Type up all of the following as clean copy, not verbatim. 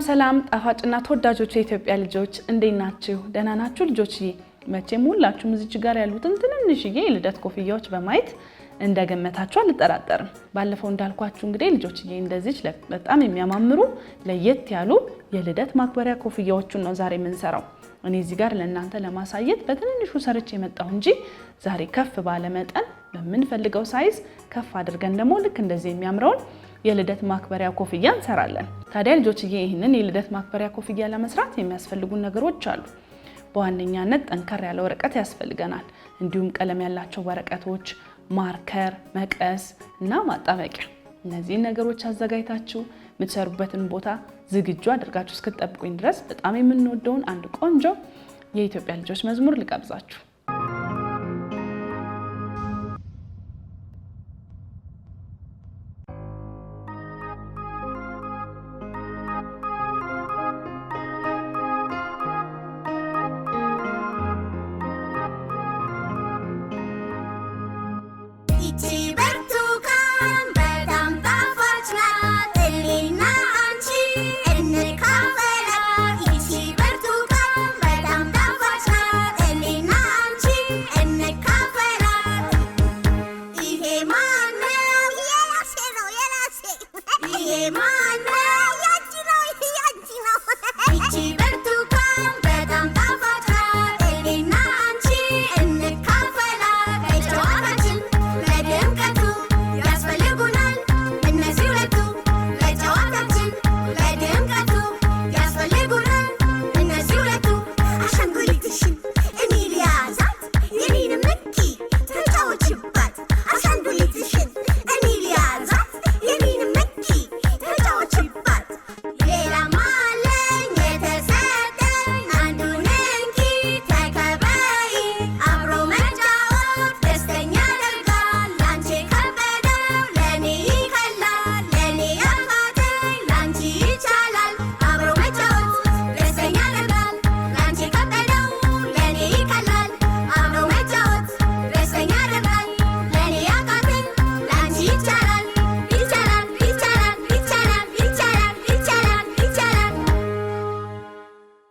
ሰላም ጣፋጭና ተወዳጆች የኢትዮጵያ ልጆች እንዴት ናችሁ? ደህና ናችሁ ልጆችዬ? መቼም ሁላችሁም እዚች ጋር ያሉትን ትንንሽዬ የልደት ኮፍያዎች በማየት እንደገመታችሁ አልጠራጠርም። ባለፈው እንዳልኳችሁ እንግዲህ ልጆችዬ እንደዚች በጣም የሚያማምሩ ለየት ያሉ የልደት ማክበሪያ ኮፍያዎችን ነው ዛሬ የምንሰራው። እኔ እዚህ ጋር ለእናንተ ለማሳየት በትንንሹ ሰርቼ የመጣሁ እንጂ ዛሬ ከፍ ባለ መጠን በምንፈልገው ሳይዝ ከፍ አድርገን ደግሞ ልክ እንደዚህ የሚያምረውን የልደት ማክበሪያ ኮፍያ እንሰራለን። ታዲያ ልጆችዬ ይሄንን የልደት ማክበሪያ ኮፍያ ለመስራት የሚያስፈልጉን ነገሮች አሉ። በዋነኛነት ጠንከር ያለ ወረቀት ያስፈልገናል። እንዲሁም ቀለም ያላቸው ወረቀቶች፣ ማርከር፣ መቀስ እና ማጣበቂያ። እነዚህን ነገሮች አዘጋጅታችሁ የምትሰሩበትን ቦታ ዝግጁ አድርጋችሁ እስክትጠብቁኝ ድረስ በጣም የምንወደውን አንድ ቆንጆ የኢትዮጵያ ልጆች መዝሙር ልጋብዛችሁ።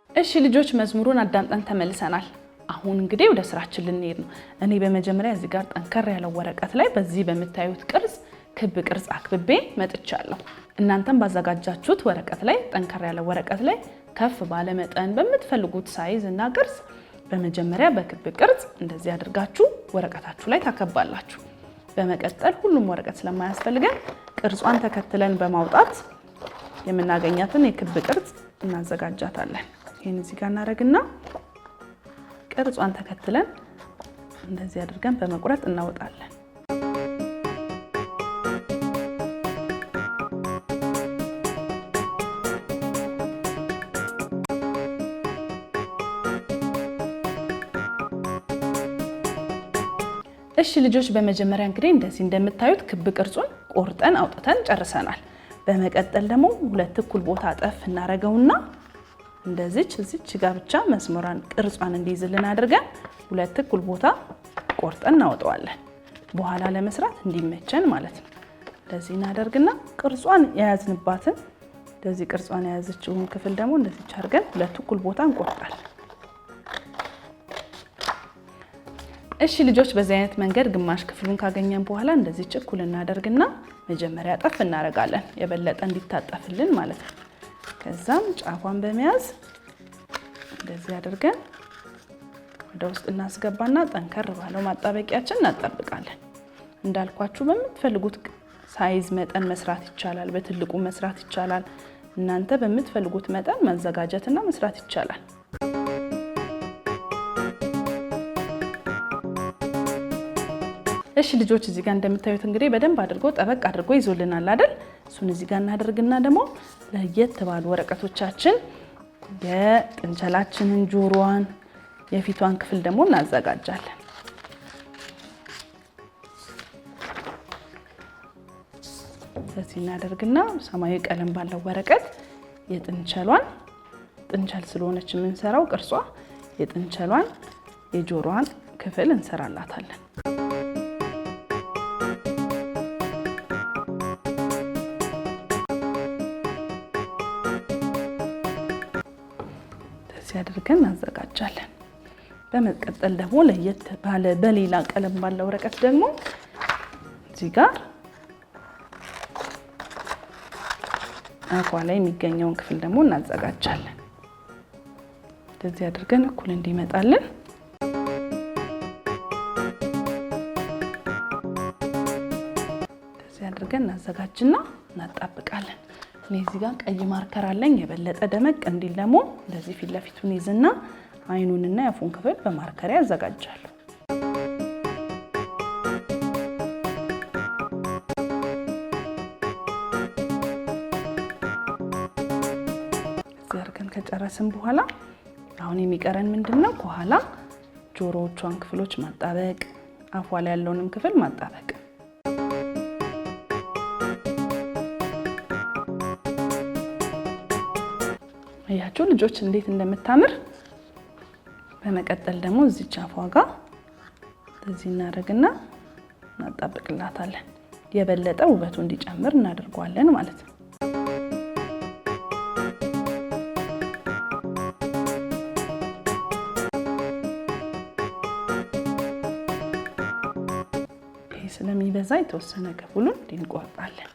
እሺ ልጆች መዝሙሩን አዳምጠን ተመልሰናል። አሁን እንግዲህ ወደ ስራችን ልንሄድ ነው። እኔ በመጀመሪያ እዚህ ጋር ጠንከር ያለው ወረቀት ላይ በዚህ በምታዩት ቅርጽ ክብ ቅርጽ አክብቤ መጥቻለሁ። እናንተም ባዘጋጃችሁት ወረቀት ላይ ጠንከር ያለው ወረቀት ላይ ከፍ ባለ መጠን በምትፈልጉት ሳይዝ እና ቅርጽ በመጀመሪያ በክብ ቅርጽ እንደዚህ አድርጋችሁ ወረቀታችሁ ላይ ታከባላችሁ። በመቀጠል ሁሉም ወረቀት ስለማያስፈልገን ቅርጿን ተከትለን በማውጣት የምናገኛትን የክብ ቅርጽ እናዘጋጃታለን። ይሄን እዚህ ጋር እናደርግና ቅርጿን ተከትለን እንደዚህ አድርገን በመቁረጥ እናወጣለን። እሺ ልጆች በመጀመሪያ እንግዲህ እንደዚህ እንደምታዩት ክብ ቅርጹን ቆርጠን አውጥተን ጨርሰናል። በመቀጠል ደግሞ ሁለት እኩል ቦታ ጠፍ እናደርገውና እዚች ጋር ብቻ መስመሯን ቅርጿን እንዲይዝልን አድርገን ሁለት እኩል ቦታ ቆርጠን እናወጣዋለን። በኋላ ለመስራት እንዲመቸን ማለት ነው። እንደዚህ እናደርግና ቅርጿን የያዝንባትን እንደዚህ ቅርጿን የያዘችውን ክፍል ደግሞ እንደዚህ አድርገን ሁለት እኩል ቦታ እንቆርጣለን። እሺ ልጆች በዚህ አይነት መንገድ ግማሽ ክፍሉን ካገኘን በኋላ እንደዚህ እኩል እናደርግና መጀመሪያ ጠፍ እናደርጋለን፣ የበለጠ እንዲታጠፍልን ማለት ነው። ከዛም ጫፏን በመያዝ እንደዚህ አድርገን ወደ ውስጥ እናስገባና ጠንከር ባለው ማጣበቂያችን እናጣብቃለን። እንዳልኳችሁ በምትፈልጉት ሳይዝ መጠን መስራት ይቻላል፣ በትልቁ መስራት ይቻላል። እናንተ በምትፈልጉት መጠን ማዘጋጀትና መስራት ይቻላል። እሺ ልጆች እዚህ ጋር እንደምታዩት እንግዲህ በደንብ አድርጎ ጠበቅ አድርጎ ይዞልናል አይደል? እሱን እዚህ ጋር እናደርግና ደግሞ ለየት ባሉ ወረቀቶቻችን የጥንቸላችንን ጆሮዋን የፊቷን ክፍል ደግሞ እናዘጋጃለን። ስለዚህ እናደርግና ሰማያዊ ቀለም ባለው ወረቀት ጥንቸል ስለሆነች የምንሰራው ቅርጿ የጥንቸሏን የጆሮዋን ክፍል እንሰራላታለን። እንደዚህ አድርገን እናዘጋጃለን። በመቀጠል ደግሞ ለየት ባለ በሌላ ቀለም ባለው ወረቀት ደግሞ እዚህ ጋር አፏ ላይ የሚገኘውን ክፍል ደግሞ እናዘጋጃለን። እንደዚህ አድርገን እኩል እንዲመጣልን እንደዚህ አድርገን እናዘጋጅና እናጣብቃለን። እኔ እዚህ ጋር ቀይ ማርከር አለኝ። የበለጠ ደመቅ እንዲል ደግሞ እንደዚህ ፊት ለፊቱን ይዝና አይኑንና የአፉን ክፍል በማርከር ያዘጋጃለሁ። ከጨረስን በኋላ አሁን የሚቀረን ምንድነው? ከኋላ ጆሮዎቿን ክፍሎች ማጣበቅ፣ አፏ ላይ ያለውንም ክፍል ማጣበቅ። አያችሁ ልጆች እንዴት እንደምታምር። በመቀጠል ደግሞ እዚች አፏ ጋር እዚህ እናደርግና እናጣብቅላታለን። የበለጠ ውበቱ እንዲጨምር እናደርገዋለን ማለት ነው። ስለሚበዛ የተወሰነ ክፍሉን እንቆርጣለን።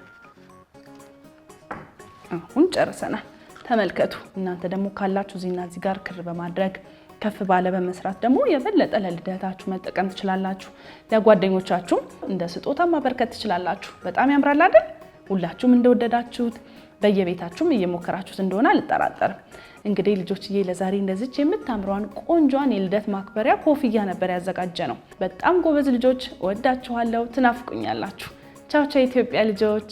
አሁን ጨርሰናል። ተመልከቱ። እናንተ ደግሞ ካላችሁ እዚህና እዚህ ጋር ክር በማድረግ ከፍ ባለ በመስራት ደግሞ የበለጠ ለልደታችሁ መጠቀም ትችላላችሁ። ለጓደኞቻችሁ እንደ ስጦታ ማበርከት ትችላላችሁ። በጣም ያምራል አይደል? ሁላችሁም እንደወደዳችሁት በየቤታችሁም እየሞከራችሁት እንደሆነ አልጠራጠርም። እንግዲህ ልጆችዬ ለዛሬ እንደዚች የምታምሯን ቆንጆን የልደት ማክበሪያ ኮፍያ ነበር ያዘጋጀነው። በጣም ጎበዝ ልጆች፣ ወዳችኋለሁ። ትናፍቁኛላችሁ። ቻው ቻው ኢትዮጵያ ልጆች።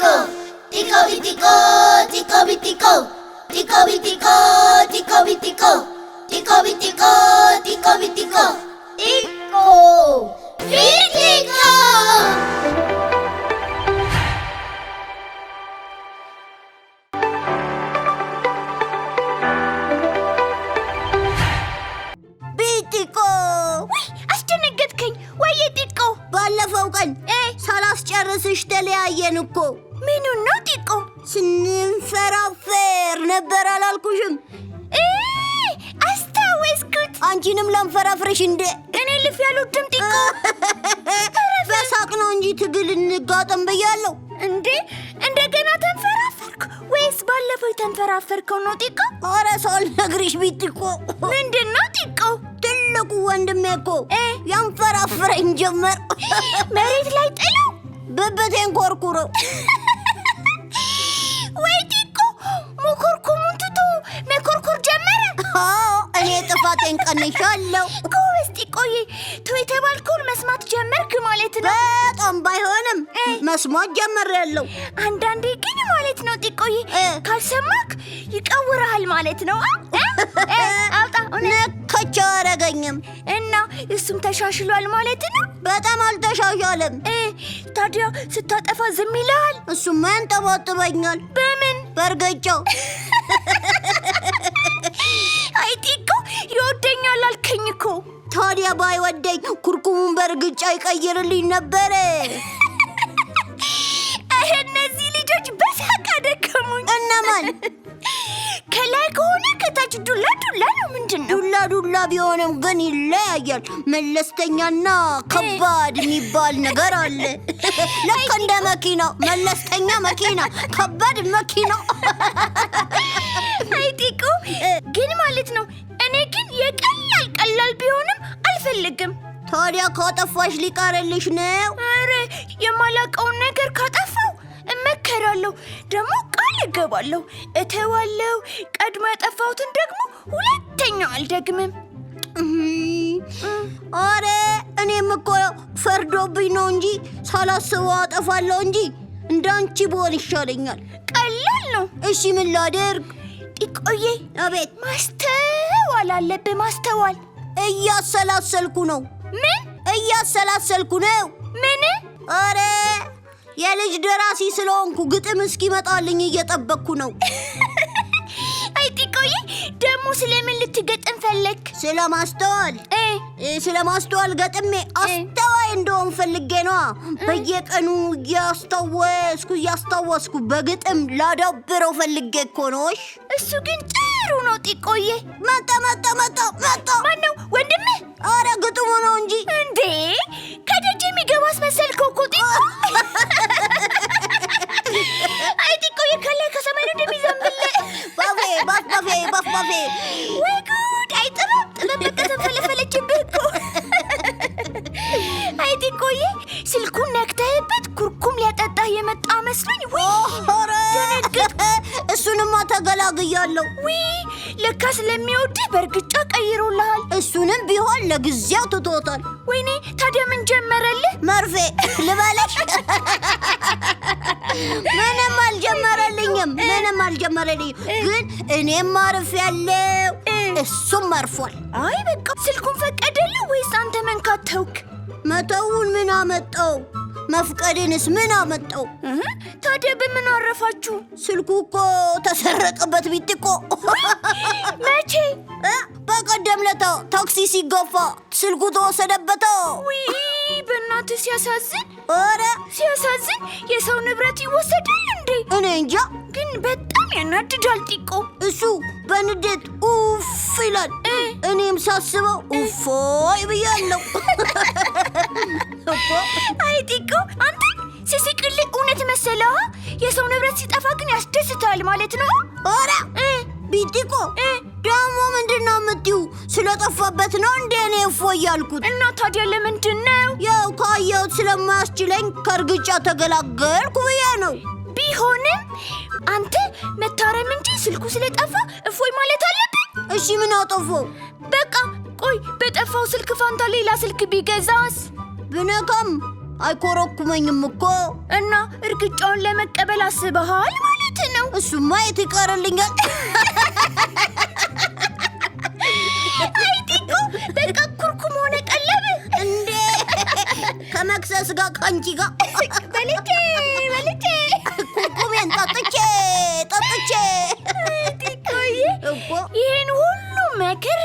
Tico bitico, tico bitico, tico bitico, tico bitico, tico bitico, tico bitico, tico bitico. Bitico! Uy, አስደነገጥከኝ። ወይ ቲቆ ባለፈው ቀን ሳላስጨርስሽ ተለያየን እኮ። ምኑን ነው ቲቆ? ስንፈራፈር ነበር አላልኩሽም? አስታወስኩት። አንቺንም ለንፈራፍርሽ እንደ እኔ ልፍ ያሉትም ቲቆ በሳቅ ነው እንጂ ትግል እንጋጠም ብያለሁ። እንዴ እንደገና ተንፈራፈርኩ ወይስ ባለፈው የተንፈራፈርከው ነው ቲቆ? ኧረ ሳልነግርሽ ቢቲቆ። ምንድን ነው ቲቆ? ትልቁ ወንድሜ እኮ ያንፈራፍረኝ ጀመር። መሬት ላይ ጥለው ብብቴን ኮርኩሮ። ወይ ቲቆ መኮርኮሙን ትቶ መኮርኮር ጀመረ። እኔ ጥፋቴን ቀንሻለሁ። ጎበዝ ቲቆዬ፣ ተው የተባልከውን መስማት ጀመርክ ማለት ነው። በጣም ባይሆንም መስማት ጀመርያለሁ። አንዳንዴ ግን ማለት ነው ቲቆዬ፣ ካልሰማክ ይቀውርሃል ማለት ነው። አውጣ ነከቸው አረገኝም እና እሱም ተሻሽሏል ማለት ነው። በጣም አልተሻሻለም። ታዲያ ስታጠፋ ዝም ይልሃል? እሱማ ያንጠባጥበኛል። በምን? በእርግጫው። አይ ቲቆ ይወደኛል አልከኝ እኮ። ታዲያ ባይወደኝ ኩርኩሙን በእርግጫ ይቀይርልኝ ነበረ። እነዚህ ልጆች በሳቅ አደከሙኝ። እነማን? ከላይ ከሆነ ከታች ዱላ ዱላ ነው። ምንድን ነው? ዱላ ዱላ ቢሆንም ግን ይለያያል። መለስተኛና ከባድ የሚባል ነገር አለ። ልክ እንደ መኪና፣ መለስተኛ መኪና፣ ከባድ መኪና። አይ ቲቆ ግን ማለት ነው እኔ ግን የቀላል ቀላል ቢሆንም አልፈልግም። ታዲያ ካጠፋሽ ሊቀርልሽ ነው? አረ የማላውቀውን ነገር ካጠፋው እመከራለሁ፣ ደግሞ ቃል እገባለሁ፣ እተዋለሁ። ቀድሞ ያጠፋሁትን ደግሞ ሁለተኛ አልደግምም። አረ እኔም እኮ ፈርዶብኝ ነው እንጂ ሳላስበው አጠፋለሁ እንጂ እንዳንቺ ብሆን ይሻለኛል። ቀላል ነው። እሺ ምን ላድርግ? ጢቆዬ፣ አቤት። ማስተዋል አለብህ፣ ማስተዋል። እያሰላሰልኩ ነው። ምን እያሰላሰልኩ ነው? ምን? አረ የልጅ ደራሲ ስለሆንኩ ግጥም እስኪመጣልኝ እየጠበቅኩ ነው። አይ ጢቆዬ፣ ደግሞ ስለምን ልትገጥም ፈለግ? ስለማስተዋል ገጥሜ አስተዋይ እንደሆን ፈልጌ ነዋ። በየቀኑ እያስታወስኩ በግጥም ላዳብረው ፈልጌ እኮ ነው። እሱ ግን ጥሩ ነው ጢቆዬ። መጣ። ማነው? ወንድምህ? አረ ግጥሙ ነው እንጂ። እንዴ ከደጅ የሚገባ አስመሰልከው እኮ ጢቆ። አይ ጢቆዬ፣ ከላይ ከሰማይ ነው እንደሚዘንብልህ። ባፌ ወይ ጉድ! አይ ጥበብ በቃ ተንፈለፈለችብህ እኮ። አይ ጢቆዬ፣ ስልኩን ነክተህበት ኩርኩም ሊያጠጣህ የመጣ መስሎኝ። ኧረ እሱንማ ተገላግያለሁ። ለካ ስለሚወድህ በእርግጫ ቀይሮልሃል። እሱንም ቢሆን ለጊዜው ትቶታል። ወይኔ ታዲያ ምን ጀመረልህ? መርፌ ልበለሽ? ምንም አልጀመረልኝም። ግን እኔም አርፌያለሁ፣ እሱም አርፏል። አይ በቃ ስልኩን ፈቀደልህ ወይስ አንተ መንካት ተውክ? መተውን ምን አመጣው? መፍቀድንስ ምን አመጣው? ታዲያ በምን አረፋችሁ? ስልኩ እኮ ተሰረቀበት ቢቲቆ። መቼ? በቀደም ለታ ታክሲ ሲገፋ ስልኩ ተወሰደበት። በእናትህ ሲያሳዝን! ኧረ ሲያሳዝን! የሰው ንብረት ይወሰዳል እንዴ? እኔ እንጃ፣ ግን በጣም ያናድዳል ጢቆ። እሱ በንዴት ኡፍ ይላል፣ እኔም ሳስበው ኡፎይ ብያለሁ። አይ ጢቆ፣ አንተ ሲስቅልህ እውነት መሰለህ? የሰው ንብረት ሲጠፋ ግን ያስደስታል ማለት ነው? ኧረ ቢቲቆ ደግሞ ምንድን ነው የምትይው? ስለጠፋበት ነው እንደ እኔ እፎይ ያልኩት። እና ታዲያ ለምንድን ነው? ያው ካየሁት ስለማያስችለኝ ከእርግጫ ተገላገልኩ ብዬ ነው። ቢሆንም አንተ መታረም እንጂ ስልኩ ስለጠፋ እፎይ ማለት አለብን። እሺ ምን አጠፋው? በቃ ቆይ፣ በጠፋው ስልክ ፋንታ ሌላ ስልክ ቢገዛስ? ብነካም አይኮረኩመኝም እኮ። እና እርግጫውን ለመቀበል አስበሃል ማለት ነው? እሱማ የት ይቀርልኛል? አይ ጢቆ በቃ ኩርኩም ሆነ ቀለብ እንዴ! ከመክሰስ ጋር ካንቺ ጋር በልቼ ኩርኩሜን ጠጥቼ ጢቆዬ እኮ ይህን ሁሉ መክሬ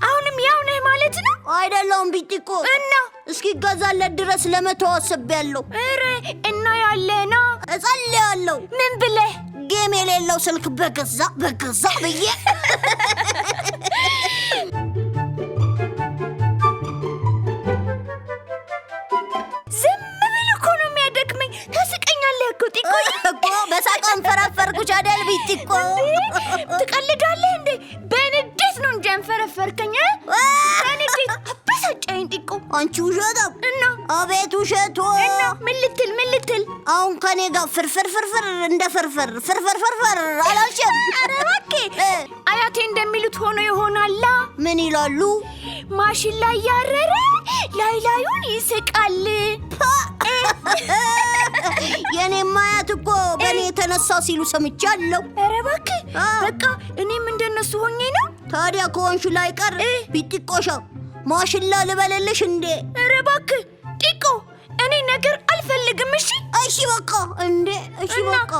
አሁንም ያው ነህ ማለት ነው? አይደለሁም ቢጢቆ። እና እስኪገዛለት ድረስ ለመተው አስቤያለሁ። ኧረ እና ያለና እጸልያለሁ። ምን ብለህ? ጌም የሌለው ስልክ በገዛ ብዬ ዝም ብል እኮ ነው የሚያደክመኝ። ታስቀኛለህ እኮ ጢቆዬ። እኮ በሳቅ አንፈራፈርኩሽ አይደል ቢጢቆ? ትቀልዳለህ እንዴ? በንዴት ነው እንጂ አንፈረፈርከኝ። በንዴት አበሳጨኸኝ ጢቆ። አንቺ ውሸታም! እና አቤት ውሸቶ! እና ምን ልትል? አሁን ከኔ ጋር ፍርፍር እንደ ፍርፍር አላልሽም? ኧረ እባክህ አያቴ እንደሚሉት ሆኖ ይሆናላ። ምን ይላሉ? ማሽን ላይ ያረረ ላዩን ይስቃል። የኔም አያት እኮ በእኔ የተነሳ ሲሉ ሰምቻለሁ። ኧረ እባክህ በቃ እኔም እንደነሱ ሆኜ ነው። ታዲያ ከሆንሽ ላይ ቀር ቢጢቆሻ ማሽላ ልበልልሽ እንዴ? ኧረ እባክህ ጢቆ እኔ ነገር አልፈልግም። እሺ በቃ እንዴ! እሺ በቃ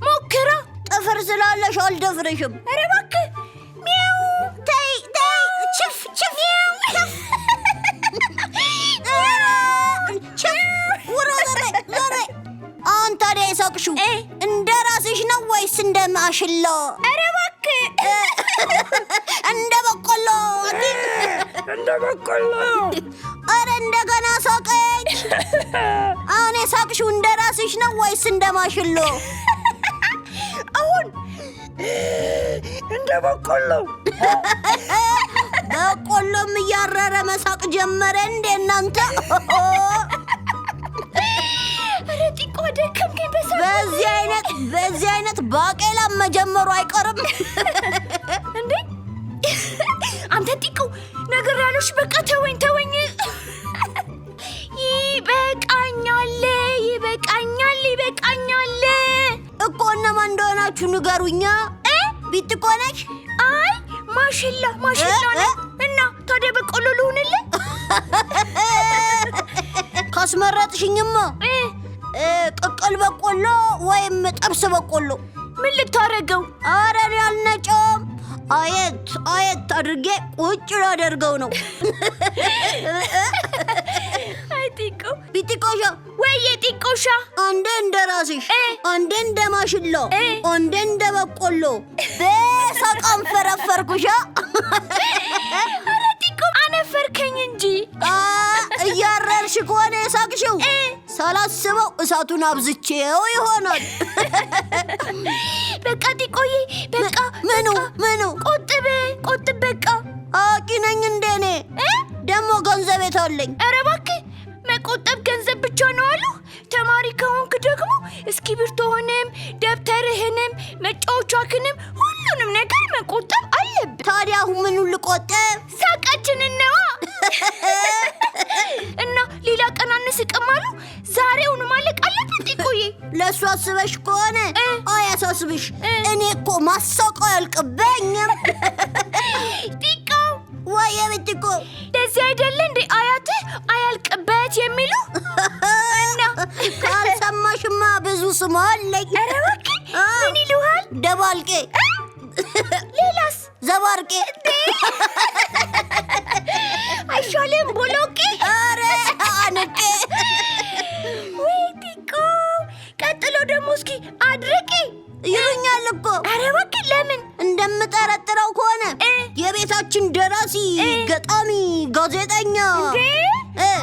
ሞክራ። ጥፍር ስላለሽ አልደፍርሽም። ኧረ እባክህ ሚያው ተይ ችፍ ውሮ ዘሬ አሁን ታዲያ የሳቅሽው እንደ ራስሽ ነው ወይስ እንደ ማሽላ? ኧረ እባክህ እንደ በቆሎ ኧረ እንደገና ሳቀች። አሁን የሳቅሽው እንደ ራስሽ ነው ወይስ እንደ ማሽሎ? አሁን እንደ በቆሎ በቆሎም እያረረ መሳቅ ጀመረ እንዴ እናንተ? ኧረ ጢቆ ደከምከኝ። በዚህ አይነት ባቄላ መጀመሩ አይቀርም እንዴ? አንተ ጢቆ ነገር ያለሽ በቃ ተወኝ። ይበቃኛል እኮ። እነማን እንደሆናችሁ ንገሩኛ። ቢጢቆ ነሽ? አይ ማሽላ ነው። እና ታዲያ በቆሎ ልሁንልህ? ካስመረጥሽኝማ ቅቅል በቆሎ ወይም ጥብስ በቆሎ። ምን ልታረገው? ኧረ እኔ አልነጨውም። አየት አድርጌ ቁጭ ላደርገው ነው። አይ ጢቆ ቢጢቆሻ ወይ ጢቆሻ፣ አንዴ እንደ ራስሽ፣ አንዴ እንደ ማሽላ፣ አንዴ እንደ በቆሎ በሳቅ አንፈረፈርኩሻ። ኧረ ጢቆ አነፈርከኝ እንጂ። እያረርሽ ከሆነ የሳቅሽው ሳላስበው እሳቱን አብዝቼው ይሆናል። በቃ ጢቆዬ በቃ። ምኑ ቆጥብ በቃ። አዋቂ ነኝ እንደኔ ደግሞ ገንዘብ የት አለኝ? ኧረ እባክህ መቆጠብ ገንዘብ ብቻ ነው አሉ። ተማሪ ከሆንክ ደግሞ እስክሪብቶህንም ደብተርህንም መጫወቻህንም ሁሉንም ነገር መቆጠብ አለብህ። ታዲያ አሁን ምኑን ልቆጠብ? ሳቃችንን ነዋ። እና ሌላ ቀን አንስቅም አሉ። ዛሬውኑ ማለቅ አለበት ጢቆዬ። ለእሱ አስበሽ ከሆነ አያሳስብሽ። እኔ እኮ ማሳቆ አያልቅብኝም። ጢቆ ወይ ቢጢቆ፣ ለዚህ አይደለ እንዴ አያትህ አያልቅበት የሚሉ? እና ካልሰማሽማ ብዙ ስም አለኝ። ኧረ እባክህ ምን ይሉሃል? ደባልቄ። ሌላስ? ዘባርቄ። አይሻልም ቦሎቄ? ኧረ አንቄ። ወይ ጢቆ። ቀጥሎ ደግሞ እስኪ አድርቄ ይሉኛል እኮ። ኧረ እባክህ ለምን? እንደምጠረጥረው ከሆነ የቤታችን ደራሲ፣ ገጣሚ፣ ጋዜጠኛ፣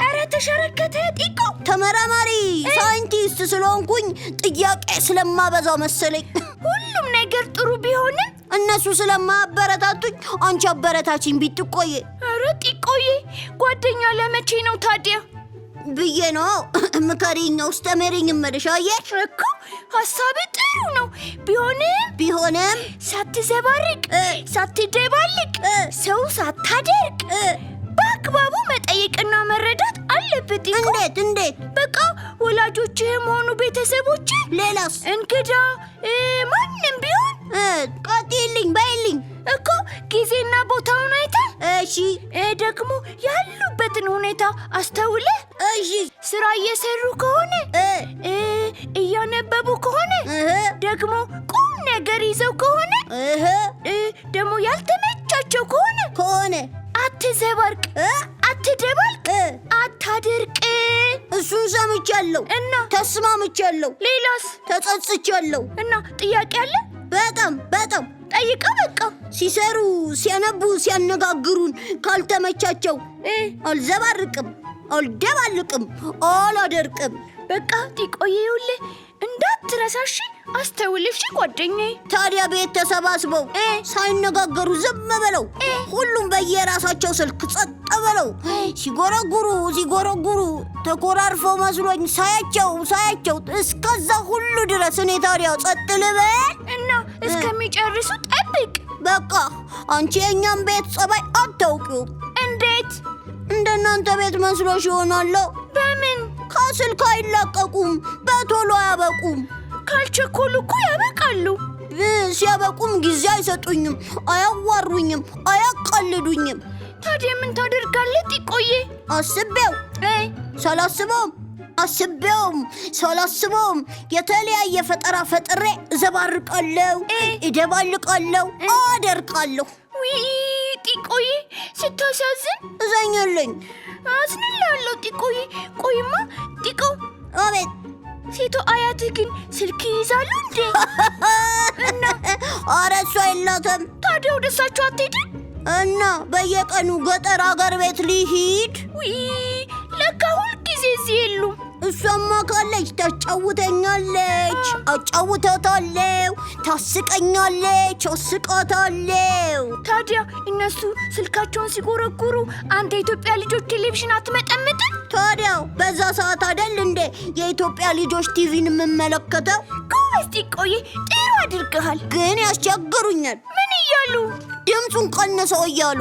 ኧረ ተሸረከተ ጢቆ፣ ተመራማሪ፣ ሳይንቲስት ስለሆንኩኝ ጥያቄ ስለማበዛው መሰለኝ። ሁሉም ነገር ጥሩ ቢሆንም እነሱ ስለማበረታቱኝ አንቺ አበረታችኝ ቢጢቆዬ። ኧረ ጢቆዬ ጓደኛ ለመቼ ነው ታዲያ ብዬ ነው ምከሪኝ ውስጥ መሪኝ እመልሽ። አየሽ እኮ ሀሳብ ጥሩ ነው። ቢሆንም ሳትዘባርቅ ሳትደባልቅ ሰው ሳታደርቅ በአግባቡ መጠየቅና መረዳት አለበት እኮ። እንዴት? በቃ ወላጆችህም ሆኑ ቤተሰቦች፣ ሌላስ? እንግዳ ማንም ቢሆን ቀጥይልኝ በይልኝ እኮ ጊዜና ቦታውን አይተህ፣ እሺ፣ ደግሞ ያሉበትን ሁኔታ አስተውለህ፣ እሺ፣ ስራ እየሰሩ ከሆነ እያነበቡ ከሆነ ደግሞ ቁም ነገር ይዘው ከሆነ ደግሞ ያልተመቻቸው ከሆነ አትዘባርቅ፣ አትደባልቅ፣ አታድርቅ። እሱን ሰምቻለሁ እና ተስማምቻለሁ። ሌላስ? ተጸጽቻለሁ። እና ጥያቄ አለ? በጣም ጠይቀ። በቃ ሲሰሩ፣ ሲያነቡ፣ ሲያነጋግሩን ካልተመቻቸው አልዘባርቅም፣ አልደባልቅም፣ አላደርቅም። በቃ ጢቆዬ ይኸውልህ እንዳትረሳሽ አስተውልሽ ጓደኛዬ። ታዲያ ቤት ተሰባስበው ሳይነጋገሩ ዝም ብለው ሁሉም በየራሳቸው ስልክ ጸጥ ብለው ሲጎረጉሩ ተኮራርፈው መስሎኝ ሳያቸው እስከዛ ሁሉ ድረስ እኔ ታዲያ ጸጥ ልበል? እና እስከሚጨርሱ ጠብቅ። በቃ አንቺ የእኛም ቤት ጸባይ አታውቂውም። እንዴት? እንደናንተ ቤት መስሎሽ ይሆናለሁ። በምን? ከስልክ አይላቀቁም፣ በቶሎ አያበቁም። ካልቸኮሉ እኮ ያበቃሉ። ሲያበቁም ጊዜ አይሰጡኝም፣ አያዋሩኝም፣ አያቃልዱኝም። ታዲያ ምን ታደርጋለህ ጢቆዬ? ሳላስበውም የተለያየ ፈጠራ ፈጥሬ እዘባርቃለሁ፣ እደባልቃለሁ፣ አደርቃለሁ። ጢቆዬ ስታሳዝን። እዘኝልኝ። አዝንላለሁ ጢቆዬ። ቆይማ ጢቆ። አቤት። ሴቶ አያትህ ግን ስልክ ይይዛሉ እንዴ? እና ኧረ እሷ የላትም። ታዲያ ወደ እሳቸው አትሄድም? እና በየቀኑ ገጠር አገር ቤት ሊሂድ? ለካ ሁልጊዜ እዚህ የሉም። እሷማ ካለች ታጫውተኛለች፣ አጫውታታለሁ፣ ታስቀኛለች፣ አስቃታለሁ። ታዲያ እነሱ ስልካቸውን ሲጎረጉሩ አንተ የኢትዮጵያ ልጆች ቴሌቪዥን አትመጠምጥም? ታዲያ በዛ ሰዓት አይደል እንዴ የኢትዮጵያ ልጆች ቲቪን የምመለከተው? ጎበዝ ጢቆዬ፣ ጥሩ አድርገሃል። ግን ያስቸግሩኛል። ምን እያሉ? ድምፁን ቀንሰው እያሉ።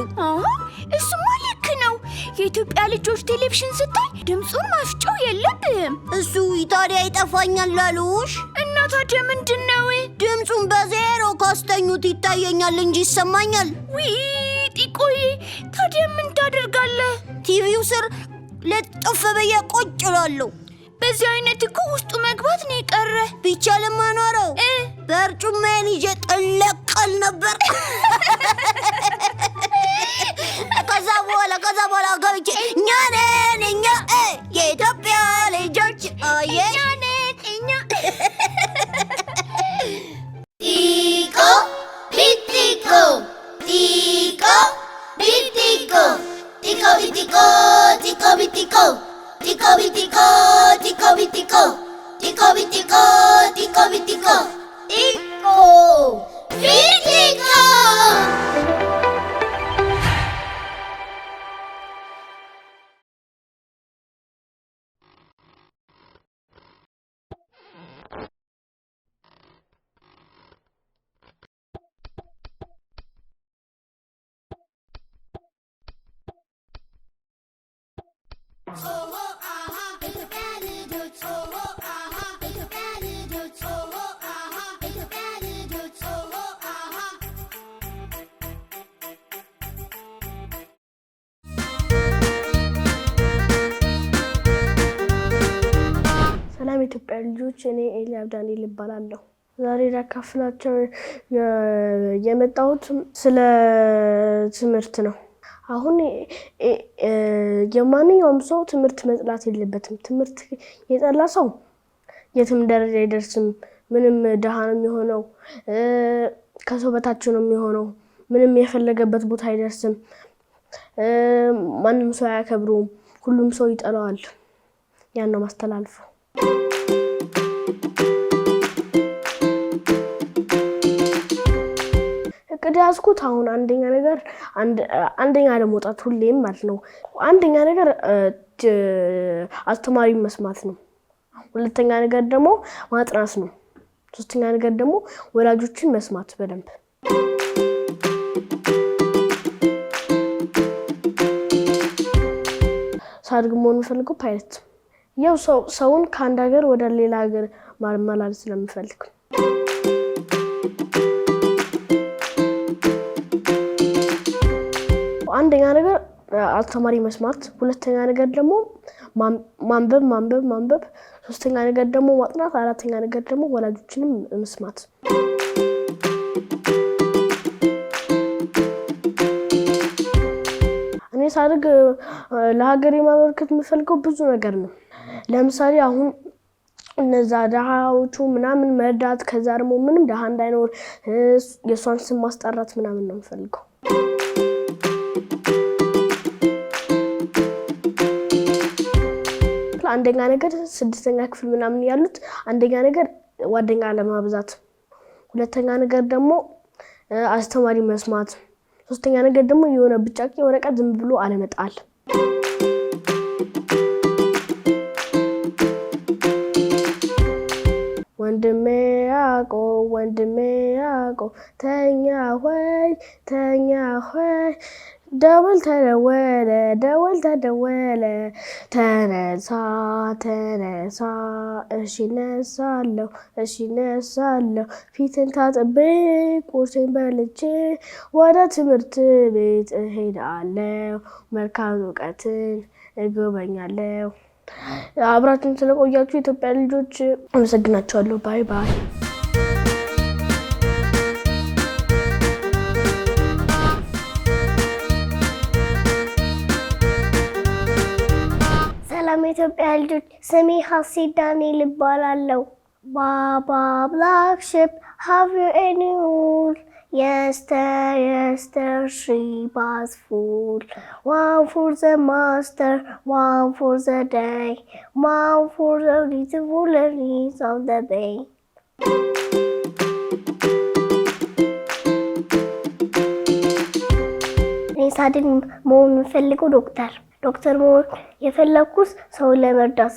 እሱማ ልክ ነው። የኢትዮጵያ ልጆች ቴሌቪዥን ስታይ ድምፁን ማፍጨው የለብህም። እሱ ታዲያ ይጠፋኛል ላሉሽ? እና ታዲያ ምንድን ነው? ድምፁን በዜሮ ካስተኙት ይታየኛል እንጂ ይሰማኛል። ጢቆዬ፣ ታዲያ ምን ታደርጋለህ? ቲቪው ስር ልጥፍ ብዬ ቁጭ እላለሁ። በዚህ አይነት እኮ ውስጡ መግባት ነው የቀረ። ቢቻልማ ኖረው በርጩሜን ይዤ ጥለቀል ነበር። ከዛ በኋላ ገብቼ እኛ የኢትዮጵያ ልጆች እኛ ጢቆ ቢጢቆ ጢቆ ቢጢቆ ጢቆ ቢጢቆ ጢቆ ቢጢቆ ጢቆ ቢጢቆ ጢቆ ቢጢቆ ጢቆ ቢጢቆ ጢቆ ቢጢቆ ጢቆ ቢጢቆ። ሰላም የኢትዮጵያ ልጆች፣ እኔ ኤልያብ ዳንኤል እባላለሁ። ዛሬ ላካፍላችሁ የመጣሁት ስለ ትምህርት ነው። አሁን የማንኛውም ሰው ትምህርት መጥላት የለበትም። ትምህርት የጠላ ሰው የትም ደረጃ አይደርስም። ምንም ደሃ ነው የሚሆነው፣ ከሰው በታች ነው የሚሆነው። ምንም የፈለገበት ቦታ አይደርስም። ማንም ሰው አያከብረውም። ሁሉም ሰው ይጠላዋል። ያን ነው ማስተላልፈው። እቅድ ያዝኩት አሁን አንደኛ ለመውጣት ሁሌም ማለት ነው። አንደኛ ነገር አስተማሪ መስማት ነው። ሁለተኛ ነገር ደግሞ ማጥናት ነው። ሶስተኛ ነገር ደግሞ ወላጆችን መስማት በደንብ። ሳድግ መሆን የምፈልገው ፓይለት። ያው ሰውን ከአንድ ሀገር ወደ ሌላ ሀገር ማመላለስ ስለምፈልግ። አንደኛ ነገር አስተማሪ መስማት፣ ሁለተኛ ነገር ደግሞ ማንበብ፣ ሶስተኛ ነገር ደግሞ ማጥናት፣ አራተኛ ነገር ደግሞ ወላጆችንም መስማት። እኔ ሳድግ ለሀገሬ ማበርከት የምፈልገው ብዙ ነገር ነው። ለምሳሌ አሁን እነዛ ደሃዎቹ ምናምን መርዳት፣ ከዛ ደግሞ ምንም ደሃ እንዳይኖር የሷን ስም ማስጠራት ምናምን ነው የምፈልገው። አንደኛ ነገር 6ኛ ክፍል ምናምን ያሉት አንደኛ ነገር ጓደኛ ለማብዛት፣ ሁለተኛ ነገር ደግሞ አስተማሪ መስማት፣ ሶስተኛ ነገር ደግሞ የሆነ ብጫቂ ወረቀት ዝም ብሎ አለመጣል። ወንድሜ ያዕቆብ ተኛ ሆይ ደወል ተደወለ ተነሳ እሺ እነሳለሁ ፊትን ታጥቤ ቁርሴን በልቼ ወደ ትምህርት ቤት እሄዳለሁ መልካም እውቀትን እጎበኛለሁ። አብራችሁን ስለቆያችሁ የኢትዮጵያ ልጆች አመሰግናችኋለሁ። ባይ ባይ። ሰላም የኢትዮጵያ ልጆች፣ ስሜ ሀሴት ዳንኤል እባላለሁ። ባባ ብላክ ሺፕ ሃቭ ዩ ኤኒ ውል? Yester, she was full. One for the master, one for the day, one for the little woolies of the bay. እኔ ሳድግ መሆን የምፈልገው ዶክተር መሆን የፈለኩት ሰውን ለመርዳት።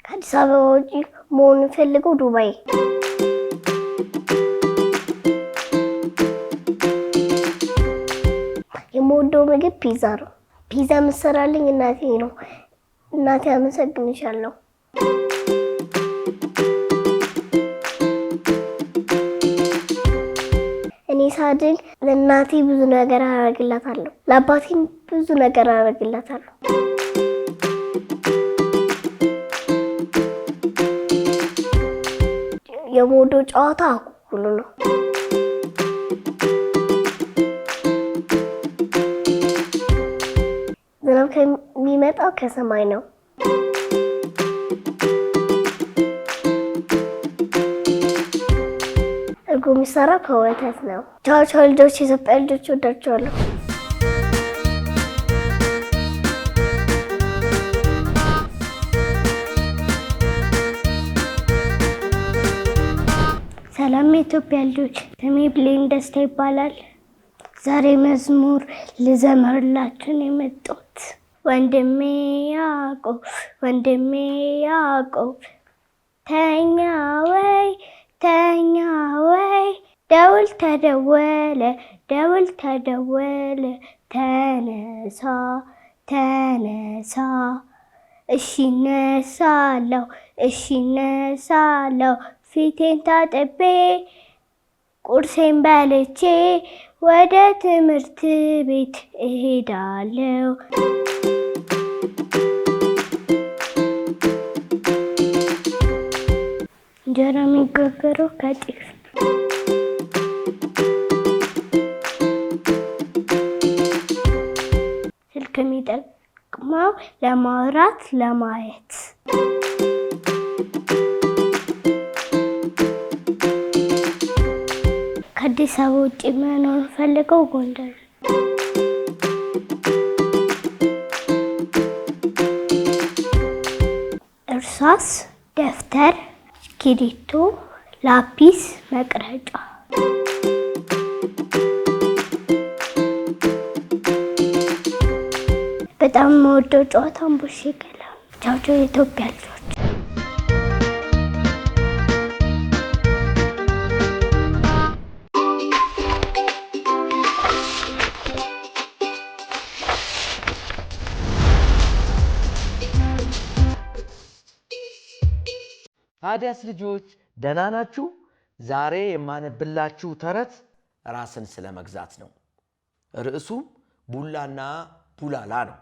ከአዲስ አበባ ውጪ መሆን የምፈልገው ዱባይ። የምወደው ምግብ ፒዛ ነው። ፒዛ የምትሰራልኝ እናቴ ነው። እናቴ አመሰግንሻለሁ። እኔ ሳድግ ለእናቴ ብዙ ነገር አደርግላታለሁ፣ ለአባቴም ብዙ ነገር አደርግላታለሁ። የምወደው ጨዋታ አኩኩሉ ነው። ዝናብ ከሚመጣው ከሰማይ ነው። እርጎ የሚሰራው ከወተት ነው። ቻው ቻው ልጆች፣ የኢትዮጵያ ልጆች ወዳቸዋለሁ። ሰላም የኢትዮጵያ ልጆች፣ ስሜ ብሌን ደስታ ይባላል። ዛሬ መዝሙር ልዘምርላችሁ ነው የመጣሁት። ወንድሜ ያዕቆብ ተኛ ወይ ደውል ተደወለ ተነሳ እሺ እነሳለሁ ፊቴን ታጥቤ ቁርሴን በልቼ ወደ ትምህርት ቤት እሄዳለሁ። እንጀራ የሚጋገረው ከጤፍ። ስልክ የሚጠቅመው ለማውራት፣ ለማየት። ከአዲስ አበባ ውጭ መኖር ፈልገው ጎንደር። እርሳስ፣ ደብተር፣ እስክሪብቶ፣ ላፒስ፣ መቅረጫ። በጣም የምወደው ጨዋታ እምቡሽ ገላ። ቻው ቻው የኢትዮጵያ ልጆች። ታዲያስ ልጆች ደህና ናችሁ? ዛሬ የማነብላችሁ ተረት ራስን ስለመግዛት ነው። ርዕሱም ቡላና ቡላላ ነው።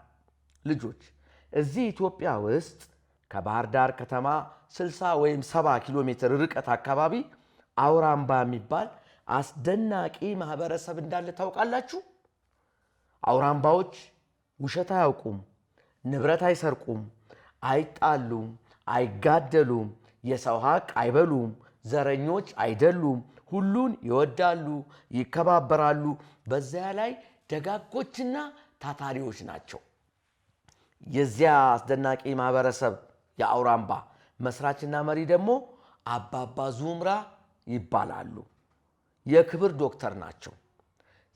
ልጆች እዚህ ኢትዮጵያ ውስጥ ከባህር ዳር ከተማ 60 ወይም 70 ኪሎ ሜትር ርቀት አካባቢ አውራምባ የሚባል አስደናቂ ማህበረሰብ እንዳለ ታውቃላችሁ? አውራምባዎች ውሸት አያውቁም፣ ንብረት አይሰርቁም፣ አይጣሉም፣ አይጋደሉም፣ የሰው ሀቅ አይበሉም፣ ዘረኞች አይደሉም፣ ሁሉን ይወዳሉ፣ ይከባበራሉ። በዚያ ላይ ደጋጎችና ታታሪዎች ናቸው። የዚያ አስደናቂ ማህበረሰብ የአውራምባ መስራችና መሪ ደግሞ አባባ ዙምራ ይባላሉ። የክብር ዶክተር ናቸው።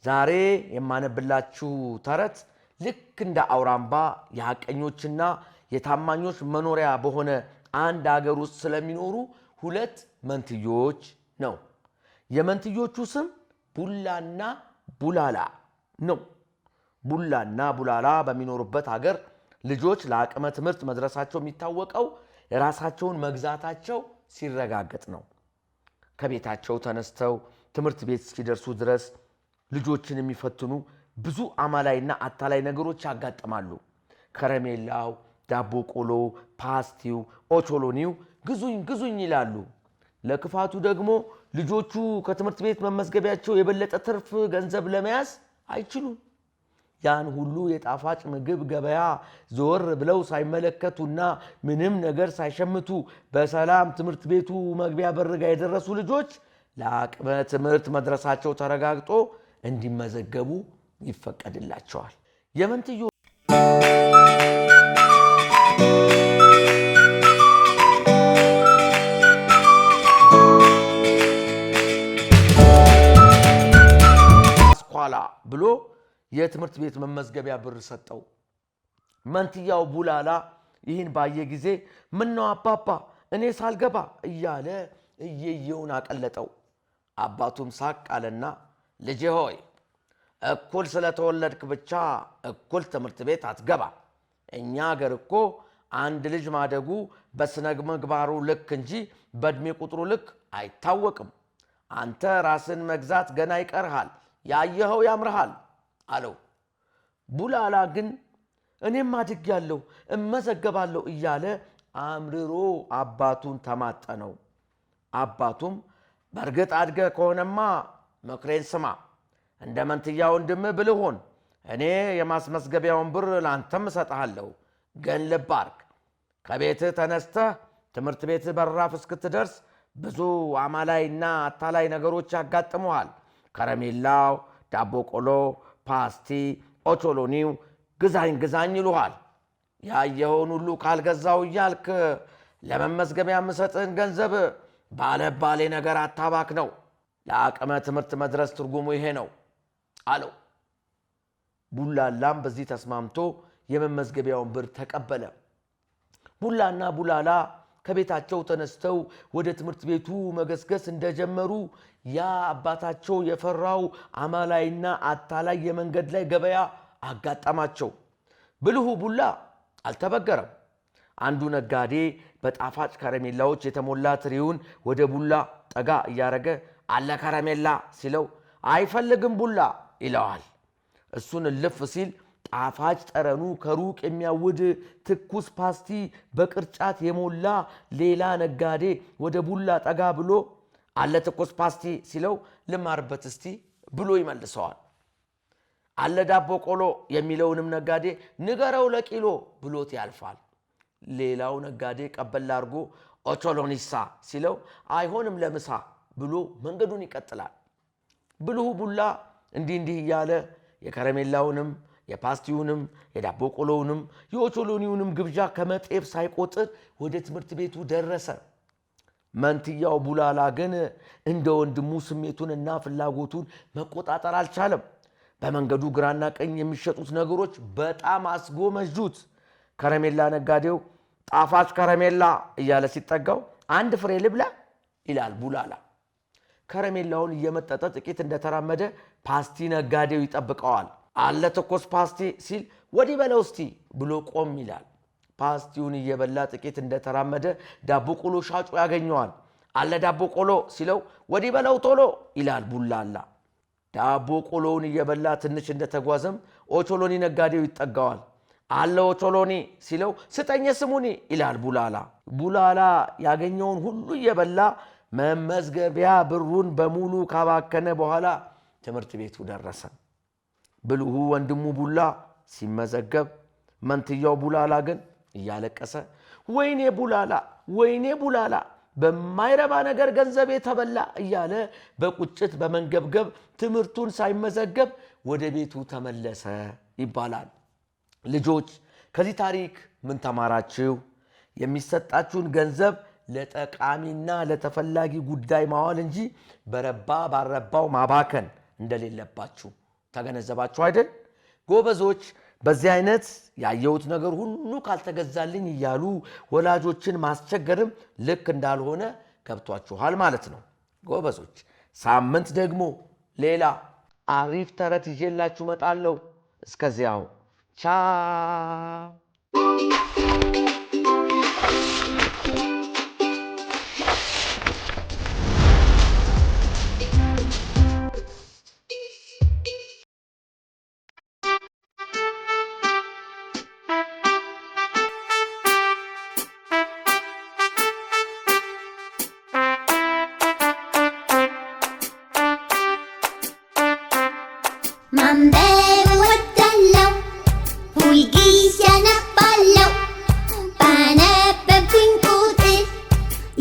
ዛሬ የማነብላችሁ ተረት ልክ እንደ አውራምባ የሐቀኞችና የታማኞች መኖሪያ በሆነ አንድ አገር ውስጥ ስለሚኖሩ ሁለት መንትዮች ነው። የመንትዮቹ ስም ቡላና ቡላላ ነው። ቡላና ቡላላ በሚኖሩበት ሀገር ልጆች ለአቅመ ትምህርት መድረሳቸው የሚታወቀው የራሳቸውን መግዛታቸው ሲረጋገጥ ነው። ከቤታቸው ተነስተው ትምህርት ቤት እስኪደርሱ ድረስ ልጆችን የሚፈትኑ ብዙ አማላይና አታላይ ነገሮች ያጋጥማሉ። ከረሜላው፣ ዳቦ ቆሎ፣ ፓስቲው፣ ኦቾሎኒው ግዙኝ ግዙኝ ይላሉ። ለክፋቱ ደግሞ ልጆቹ ከትምህርት ቤት መመዝገቢያቸው የበለጠ ትርፍ ገንዘብ ለመያዝ አይችሉም። ያን ሁሉ የጣፋጭ ምግብ ገበያ ዞር ብለው ሳይመለከቱና ምንም ነገር ሳይሸምቱ በሰላም ትምህርት ቤቱ መግቢያ በርጋ የደረሱ ልጆች ለአቅመ ትምህርት መድረሳቸው ተረጋግጦ እንዲመዘገቡ ይፈቀድላቸዋል። የመንትዮ አስኳላ ብሎ የትምህርት ቤት መመዝገቢያ ብር ሰጠው። መንትያው ቡላላ ይህን ባየ ጊዜ ምነው አባባ እኔ ሳልገባ እያለ እየየውን አቀለጠው። አባቱም ሳቅ አለና ልጄ ሆይ እኩል ስለተወለድክ ብቻ እኩል ትምህርት ቤት አትገባ። እኛ አገር እኮ አንድ ልጅ ማደጉ በስነ ምግባሩ ልክ እንጂ በእድሜ ቁጥሩ ልክ አይታወቅም። አንተ ራስን መግዛት ገና ይቀርሃል፣ ያየኸው ያምርሃል አለው። ቡላላ ግን እኔም አድጌያለሁ እመዘገባለሁ እያለ አምርሮ አባቱን ተማጠነው። አባቱም በእርግጥ አድገህ ከሆነማ ምክሬን ስማ፣ እንደ መንትያ ወንድምህ ብልህ ሁን። እኔ የማስመዝገቢያውን ብር ላንተም እሰጥሃለሁ። ግን ልብ አድርግ፣ ከቤትህ ተነስተህ ትምህርት ቤትህ በራፍ እስክትደርስ ብዙ አማላይና አታላይ ነገሮች ያጋጥመዋል። ከረሜላው፣ ዳቦ ቆሎ፣ ፓስቲ፣ ኦቾሎኒው ግዛኝ ግዛኝ ይሉሃል። ያየኸውን ሁሉ ካልገዛው እያልክ ለመመዝገቢያ የምሰጥህን ገንዘብ ባለባሌ ነገር አታባክ ነው። ለአቅመ ትምህርት መድረስ ትርጉሙ ይሄ ነው አለው። ቡላላም በዚህ ተስማምቶ የመመዝገቢያውን ብር ተቀበለ። ቡላና ቡላላ ከቤታቸው ተነስተው ወደ ትምህርት ቤቱ መገስገስ እንደጀመሩ ያ አባታቸው የፈራው አማላይና አታላይ የመንገድ ላይ ገበያ አጋጠማቸው። ብልሁ ቡላ አልተበገረም። አንዱ ነጋዴ በጣፋጭ ከረሜላዎች የተሞላ ትሪውን ወደ ቡላ ጠጋ እያረገ አለ ከረሜላ ሲለው አይፈልግም ቡላ ይለዋል። እሱን እልፍ ሲል ጣፋጭ ጠረኑ ከሩቅ የሚያውድ ትኩስ ፓስቲ በቅርጫት የሞላ ሌላ ነጋዴ ወደ ቡላ ጠጋ ብሎ አለ ትኩስ ፓስቲ ሲለው ልማርበት እስቲ ብሎ ይመልሰዋል። አለ ዳቦ ቆሎ የሚለውንም ነጋዴ ንገረው ለኪሎ ብሎት ያልፋል። ሌላው ነጋዴ ቀበል አድርጎ ኦቾሎኒሳ ሲለው አይሆንም ለምሳ ብሎ መንገዱን ይቀጥላል። ብልሁ ቡላ እንዲህ እያለ የከረሜላውንም የፓስቲውንም የዳቦ ቆሎውንም የኦቾሎኒውንም ግብዣ ከመጤፍ ሳይቆጥር ወደ ትምህርት ቤቱ ደረሰ። መንትያው ቡላላ ግን እንደ ወንድሙ ስሜቱንና ፍላጎቱን መቆጣጠር አልቻለም። በመንገዱ ግራና ቀኝ የሚሸጡት ነገሮች በጣም አስጎመዡት። ከረሜላ ነጋዴው ጣፋጭ ከረሜላ እያለ ሲጠጋው አንድ ፍሬ ልብላ ይላል ቡላላ። ከረሜላውን እየመጠጠ ጥቂት እንደተራመደ ፓስቲ ነጋዴው ይጠብቀዋል። አለ ትኩስ ፓስቲ ሲል ወዲህ በለው እስቲ ብሎ ቆም ይላል። ፓስቲውን እየበላ ጥቂት እንደተራመደ ዳቦ ቆሎ ሻጩ ያገኘዋል። አለ ዳቦ ቆሎ ሲለው ወዲህ በለው ቶሎ ይላል ቡላላ። ዳቦ ቆሎውን እየበላ ትንሽ እንደተጓዘም ኦቾሎኒ ነጋዴው ይጠጋዋል። አለ ኦቾሎኒ ሲለው ስጠኝ ስሙኒ ይላል ቡላላ። ቡላላ ያገኘውን ሁሉ እየበላ መመዝገቢያ ብሩን በሙሉ ካባከነ በኋላ ትምህርት ቤቱ ደረሰ። ብልሁ ወንድሙ ቡላ ሲመዘገብ መንትያው ቡላላ ግን እያለቀሰ ወይኔ ቡላላ ወይኔ ቡላላ በማይረባ ነገር ገንዘቤ ተበላ እያለ በቁጭት በመንገብገብ ትምህርቱን ሳይመዘገብ ወደ ቤቱ ተመለሰ ይባላል። ልጆች ከዚህ ታሪክ ምን ተማራችሁ? የሚሰጣችሁን ገንዘብ ለጠቃሚና ለተፈላጊ ጉዳይ ማዋል እንጂ በረባ ባረባው ማባከን እንደሌለባችሁ ተገነዘባችሁ አይደል? ጎበዞች በዚህ አይነት ያየሁት ነገር ሁሉ ካልተገዛልኝ እያሉ ወላጆችን ማስቸገርም ልክ እንዳልሆነ ገብቷችኋል ማለት ነው። ጎበዞች ሳምንት ደግሞ ሌላ አሪፍ ተረት ይዤላችሁ እመጣለሁ። እስከዚያው ቻው። ማንበብ እወዳለሁ ሁልጊዜ አነባለሁ ባነበብኩኝ ቁጥር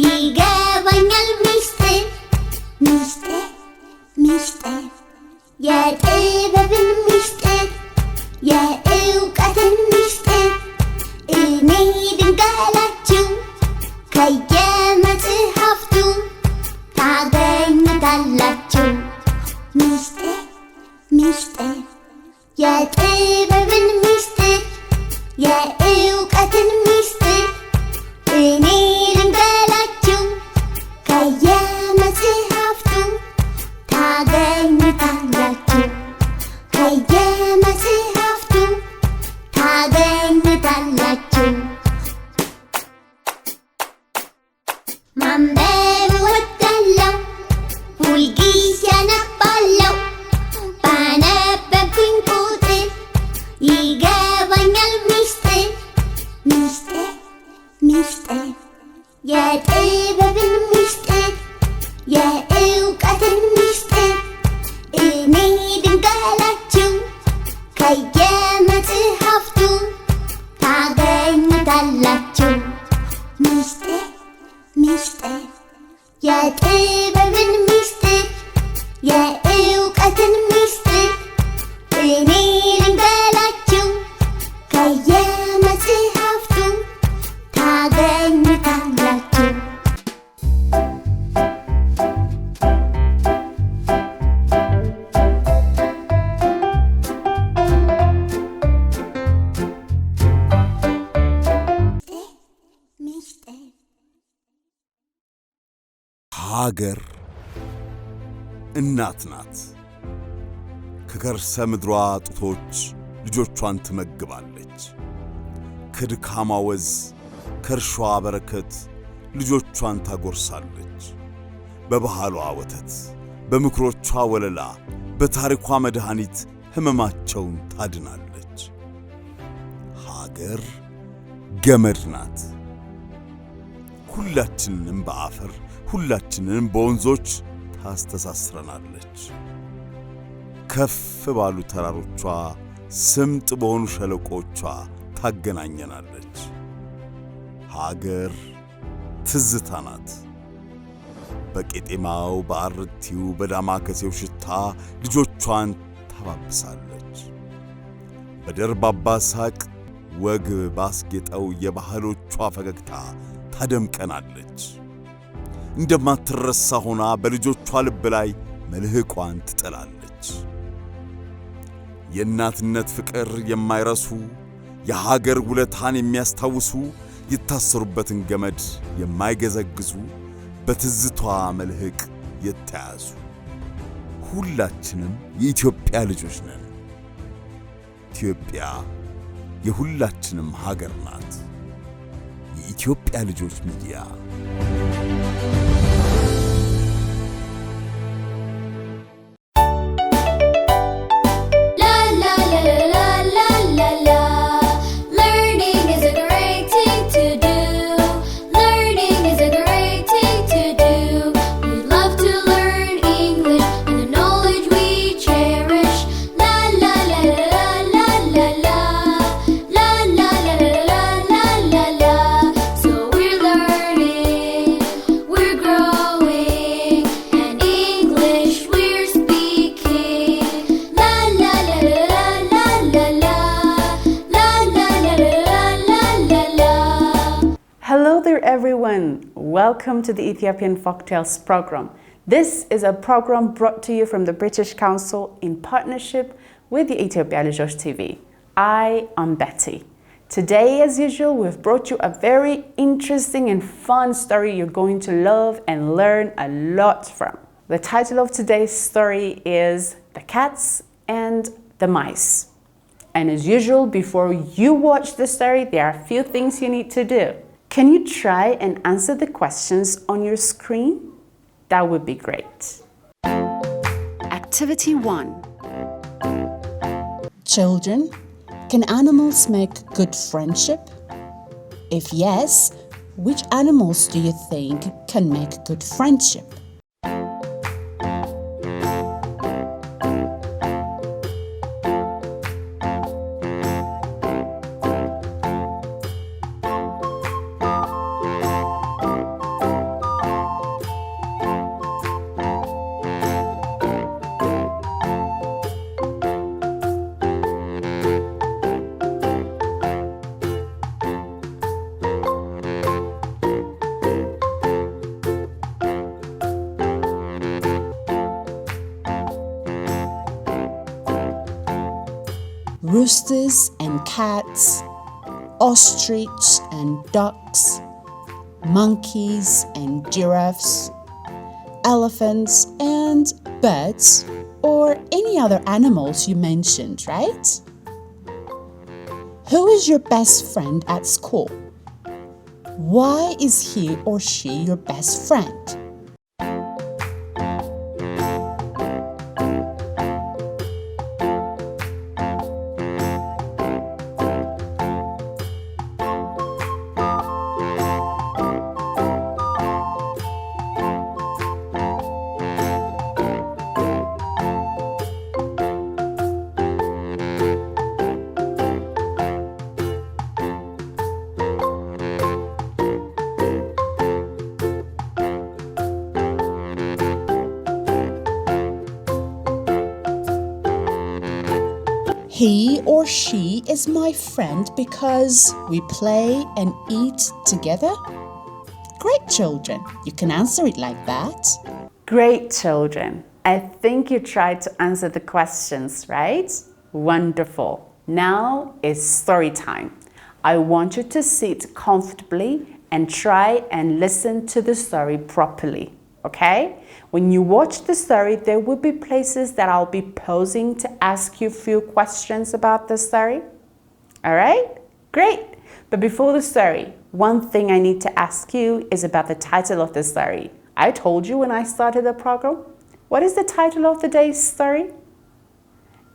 ይገባኛል ሚስጥር ሚስጥር ሚስጥር የጥበብን ሚስጥር የእውቀትን ሚስጥር እኔ ድንገላችሁ ከየመጽሐፍቱ ታገኙታላችሁ ሚስጥር ሚስጥር የጥበብን ሚስጥር የእውቀትን ሚስጥር እኔ ልንገላችሁ ከየመጽሐፍቱ ታገኙታላችሁ ከየመጽሐፍቱ ታገኙታላችሁ። ማንበብ እወዳለሁ ሁልጊዜ አነባለሁ ባነበብኩኝ ቁጥር ይገባኛል ሚስጥር ሚስጥር ሚስጥር የጥበብን ሚስጥር የእውቀትን ሚስጥር እኔ ድንገላችሁ ከየመጽሐፍቱ ታገኙታላችሁ ሚስጥር ሚስጥር የጥበብን ሚስጥር የእውቀትን ሚስጥር እኔ ልንገላችሁ ከየመጽሐፍቱ ታገኙታላችሁ። ሚስጥር ሀገር እናት ናት። ከከርሰ ምድሯ ጡቶች ልጆቿን ትመግባለች። ከድካማ ወዝ ከእርሿ በረከት ልጆቿን ታጎርሳለች። በባህሏ ወተት በምክሮቿ ወለላ በታሪኳ መድኃኒት ሕመማቸውን ታድናለች። ሀገር ገመድ ናት። ሁላችንንም በአፈር ሁላችንንም በወንዞች ታስተሳስረናለች። ከፍ ባሉ ተራሮቿ ስምጥ በሆኑ ሸለቆቿ ታገናኘናለች። ሀገር ትዝታ ናት። በቄጤማው በአርቲው በዳማከሴው ሽታ ልጆቿን ታባብሳለች። በደርባባ ሳቅ ወግ ባስጌጠው የባህሎቿ ፈገግታ ታደምቀናለች። እንደማትረሳ ሆና በልጆቿ ልብ ላይ መልህቋን ትጥላለች። የእናትነት ፍቅር የማይረሱ የሀገር ውለታን የሚያስታውሱ የታሰሩበትን ገመድ የማይገዘግዙ በትዝቷ መልህቅ የተያዙ ሁላችንም የኢትዮጵያ ልጆች ነን። ኢትዮጵያ የሁላችንም ሀገር ናት። የኢትዮጵያ ልጆች ሚዲያ Welcome to the Ethiopian Folktales program. This is a program brought to you from the British Council in partnership with the Ethiopia Lijosh TV. I am Betty. Today, as usual, we've brought you a very interesting and fun story you're going to love and learn a lot from. The title of today's story is The Cats and the Mice. And as usual, before you watch the story, there are a few things you need to do. Can you try and answer the questions on your screen? That would be great. Activity 1. Children, can animals make good friendship? If yes, which animals do you think can make good friendship? Roosters and cats, ostrich and ducks, monkeys and giraffes, elephants and birds, or any other animals you mentioned, right? Who is your best friend at school? Why is he or she your best friend? He or she is my friend because we play and eat together? Great, children. You can answer it like that. Great, children. I think you tried to answer the questions, right? Wonderful. Now is story time. I want you to sit comfortably and try and listen to the story properly, okay? When you watch the story, there will be places that I'll be pausing to ask you a few questions about the story. All right? Great. But before the story, one thing I need to ask you is about the title of the story. I told you when I started the program. What is the title of today's story?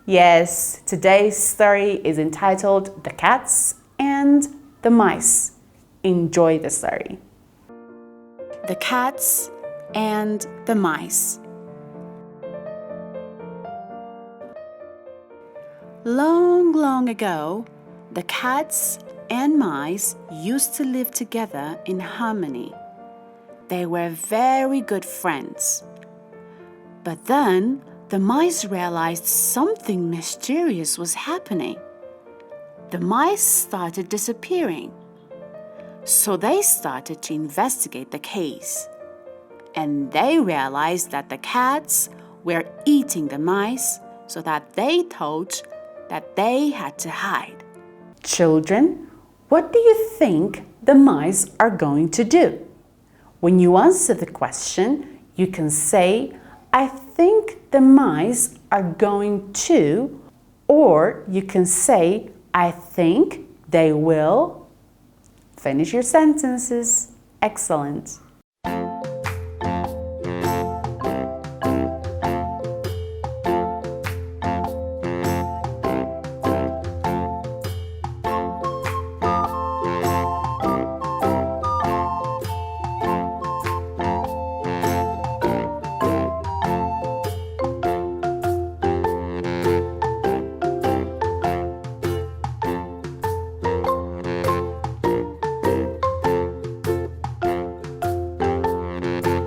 Yes, today's story is entitled The Cats and the Mice. Enjoy the story. The Cats and the Mice. Long, long ago, the cats and mice used to live together in harmony. They were very good friends. But then the mice realized something mysterious was happening. The mice started disappearing. So they started to investigate the case. And they realized that the cats were eating the mice, so that they thought that they had to hide. Children, what do you think the mice are going to do? When you answer the question, you can say, I think the mice are going to, or you can say, I think they will. Finish your sentences. Excellent.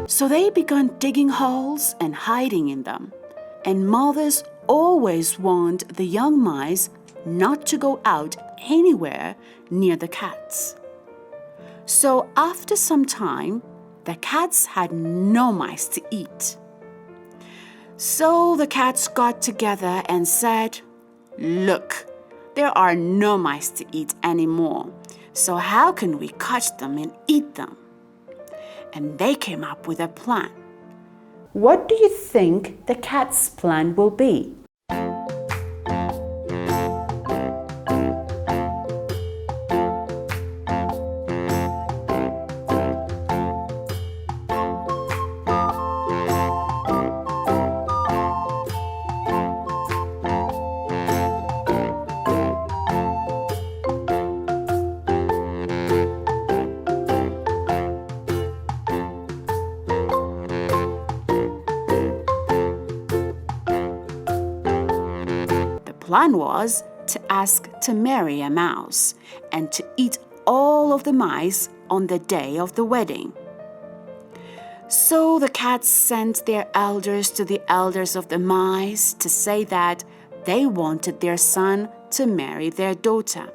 So they began digging holes and hiding in them. And mothers always warned the young mice not to go out anywhere near the cats. So after some time, the cats had no mice to eat. So the cats got together and said, "Look, there are no mice to eat anymore. So how can we catch them and eat them?" And they came up with a plan. What do you think the cat's plan will be? Plan was to ask to marry a mouse and to eat all of the mice on the day of the wedding. So the cats sent their elders to the elders of the mice to say that they wanted their son to marry their daughter.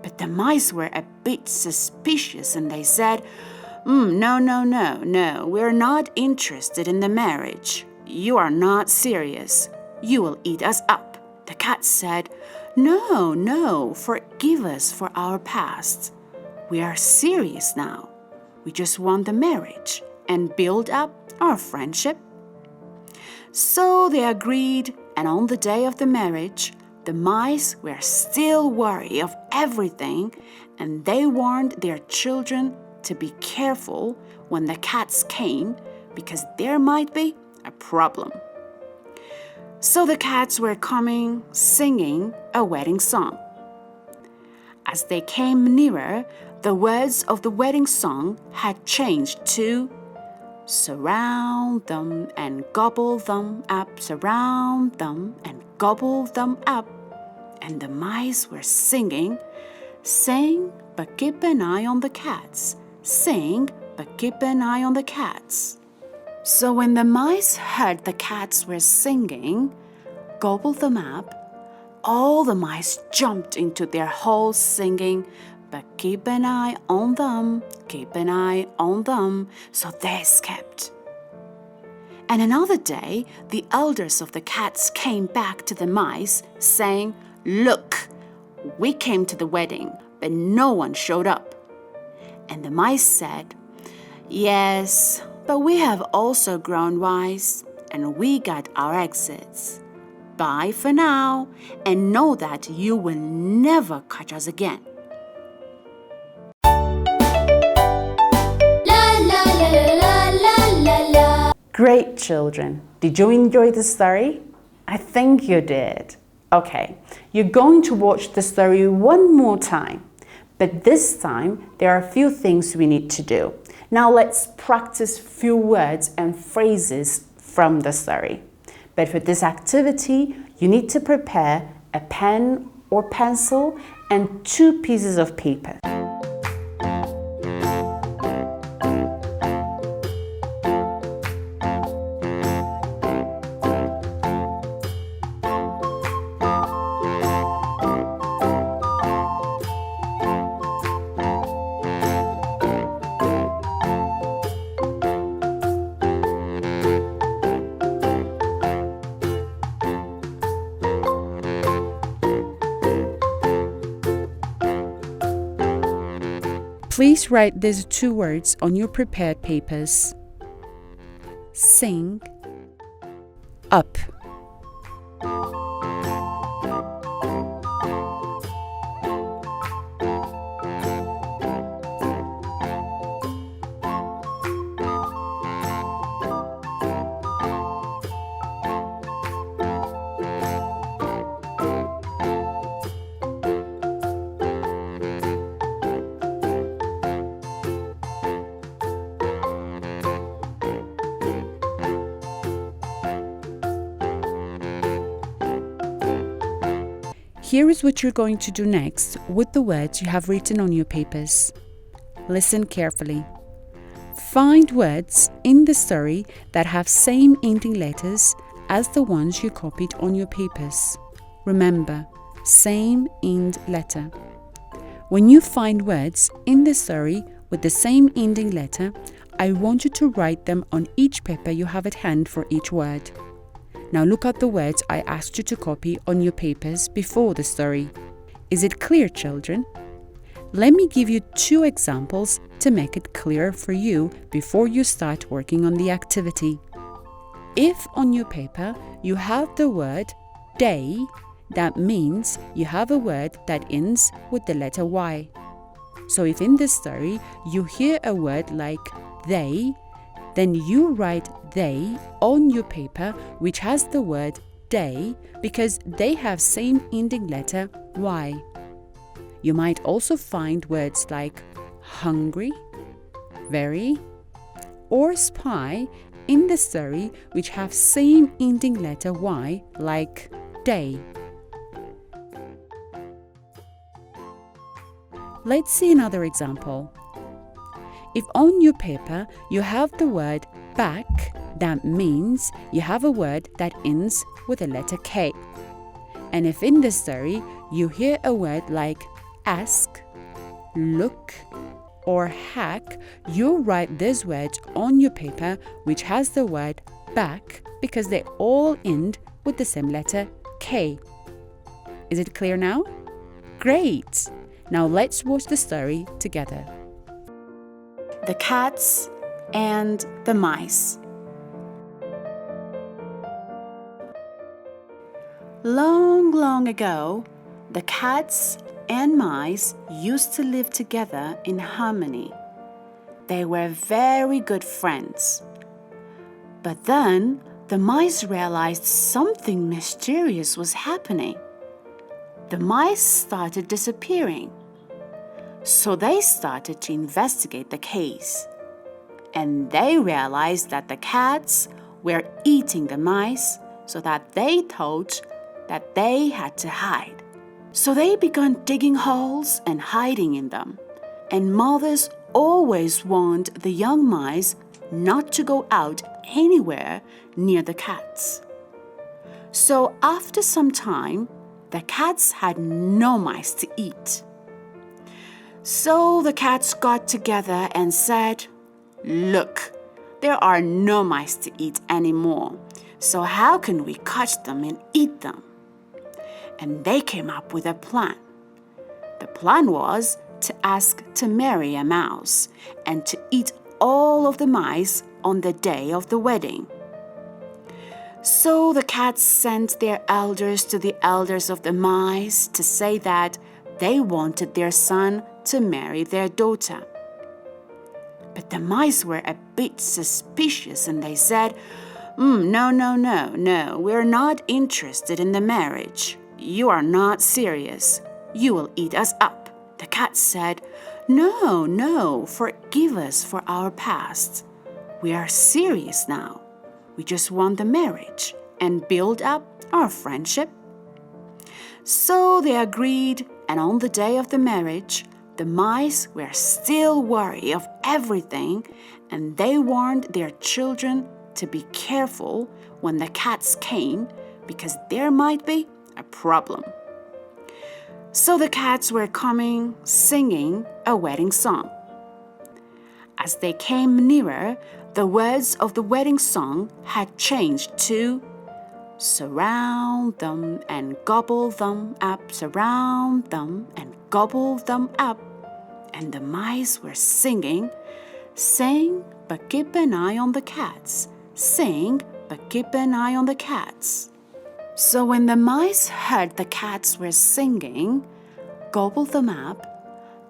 But the mice were a bit suspicious and they said, No, we're not interested in the marriage. You are not serious. You will eat us up. The cat said, No, forgive us for our past. We are serious now. We just want the marriage and build up our friendship. So they agreed, and on the day of the marriage, the mice were still worried of everything, and they warned their children to be careful when the cats came because there might be a problem. So the cats were coming, singing a wedding song. As they came nearer, the words of the wedding song had changed to surround them and gobble them up, surround them and gobble them up. And the mice were singing, sing, but keep an eye on the cats, sing, but keep an eye on the cats. So when the mice heard the cats were singing, gobble them up, all the mice jumped into their holes singing, but keep an eye on them, keep an eye on them, so they escaped. And another day, the elders of the cats came back to the mice saying, Look, we came to the wedding, but no one showed up. And the mice said, Yes, but we have also grown wise, and we got our exits. Bye for now, and know that you will never catch us again. Great, children. Did you enjoy the story? I think you did. Okay, you're going to watch the story one more time. But this time, there are a few things we need to do. Now let's practice few words and phrases from the story. But for this activity, you need to prepare a pen or pencil and 2 pieces of paper. Please write these 2 words on your prepared papers. Sing up. Here is what you're going to do next with the words you have written on your papers. Listen carefully. Find words in the story that have same ending letters as the ones you copied on your papers. Remember, same end letter. When you find words in the story with the same ending letter, I want you to write them on each paper you have at hand for each word. Now look at the words I asked you to copy on your papers before the story. Is it clear, children? Let me give you 2 examples to make it clear for you before you start working on the activity. If on your paper you have the word day, that means you have a word that ends with the letter Y. So if in the story you hear a word like they, then you write they on your paper which has the word day because they have same ending letter Y. You might also find words like hungry, very, or spy in the story which have same ending letter Y like day. Let's see another example. If on your paper you have the word back, that means you have a word that ends with a letter K. And if in the story you hear a word like ask, look, or hack, you'll write these words on your paper which has the word back because they all end with the same letter K. Is it clear now? Great! Now let's watch the story together. The Cats and the Mice. Long, long ago, the cats and mice used to live together in harmony. They were very good friends. But then the mice realized something mysterious was happening. The mice started disappearing. So they started to investigate the case. And they realized that the cats were eating the mice, so that they thought that they had to hide. So they began digging holes and hiding in them. And mothers always warned the young mice not to go out anywhere near the cats. So after some time, the cats had no mice to eat. So the cats got together and said, "Look, there are no mice to eat anymore. So how can we catch them and eat them?" And they came up with a plan. The plan was to ask to marry a mouse and to eat all of the mice on the day of the wedding. So the cats sent their elders to the elders of the mice to say that they wanted their son to marry their daughter. But the mice were a bit suspicious and they said, No, we're not interested in the marriage. You are not serious. You will eat us up. The cat said, No, forgive us for our past. We are serious now. We just want the marriage and build up our friendship. So they agreed, and on the day of the marriage, the mice were still worried of everything, and they warned their children to be careful when the cats came because there might be a problem. So the cats were coming, singing a wedding song. As they came nearer, the words of the wedding song had changed to surround them and gobble them up, surround them and gobble them up. And the mice were singing, sing, but keep an eye on the cats. Sing, but keep an eye on the cats. So when the mice heard the cats were singing, gobble them up,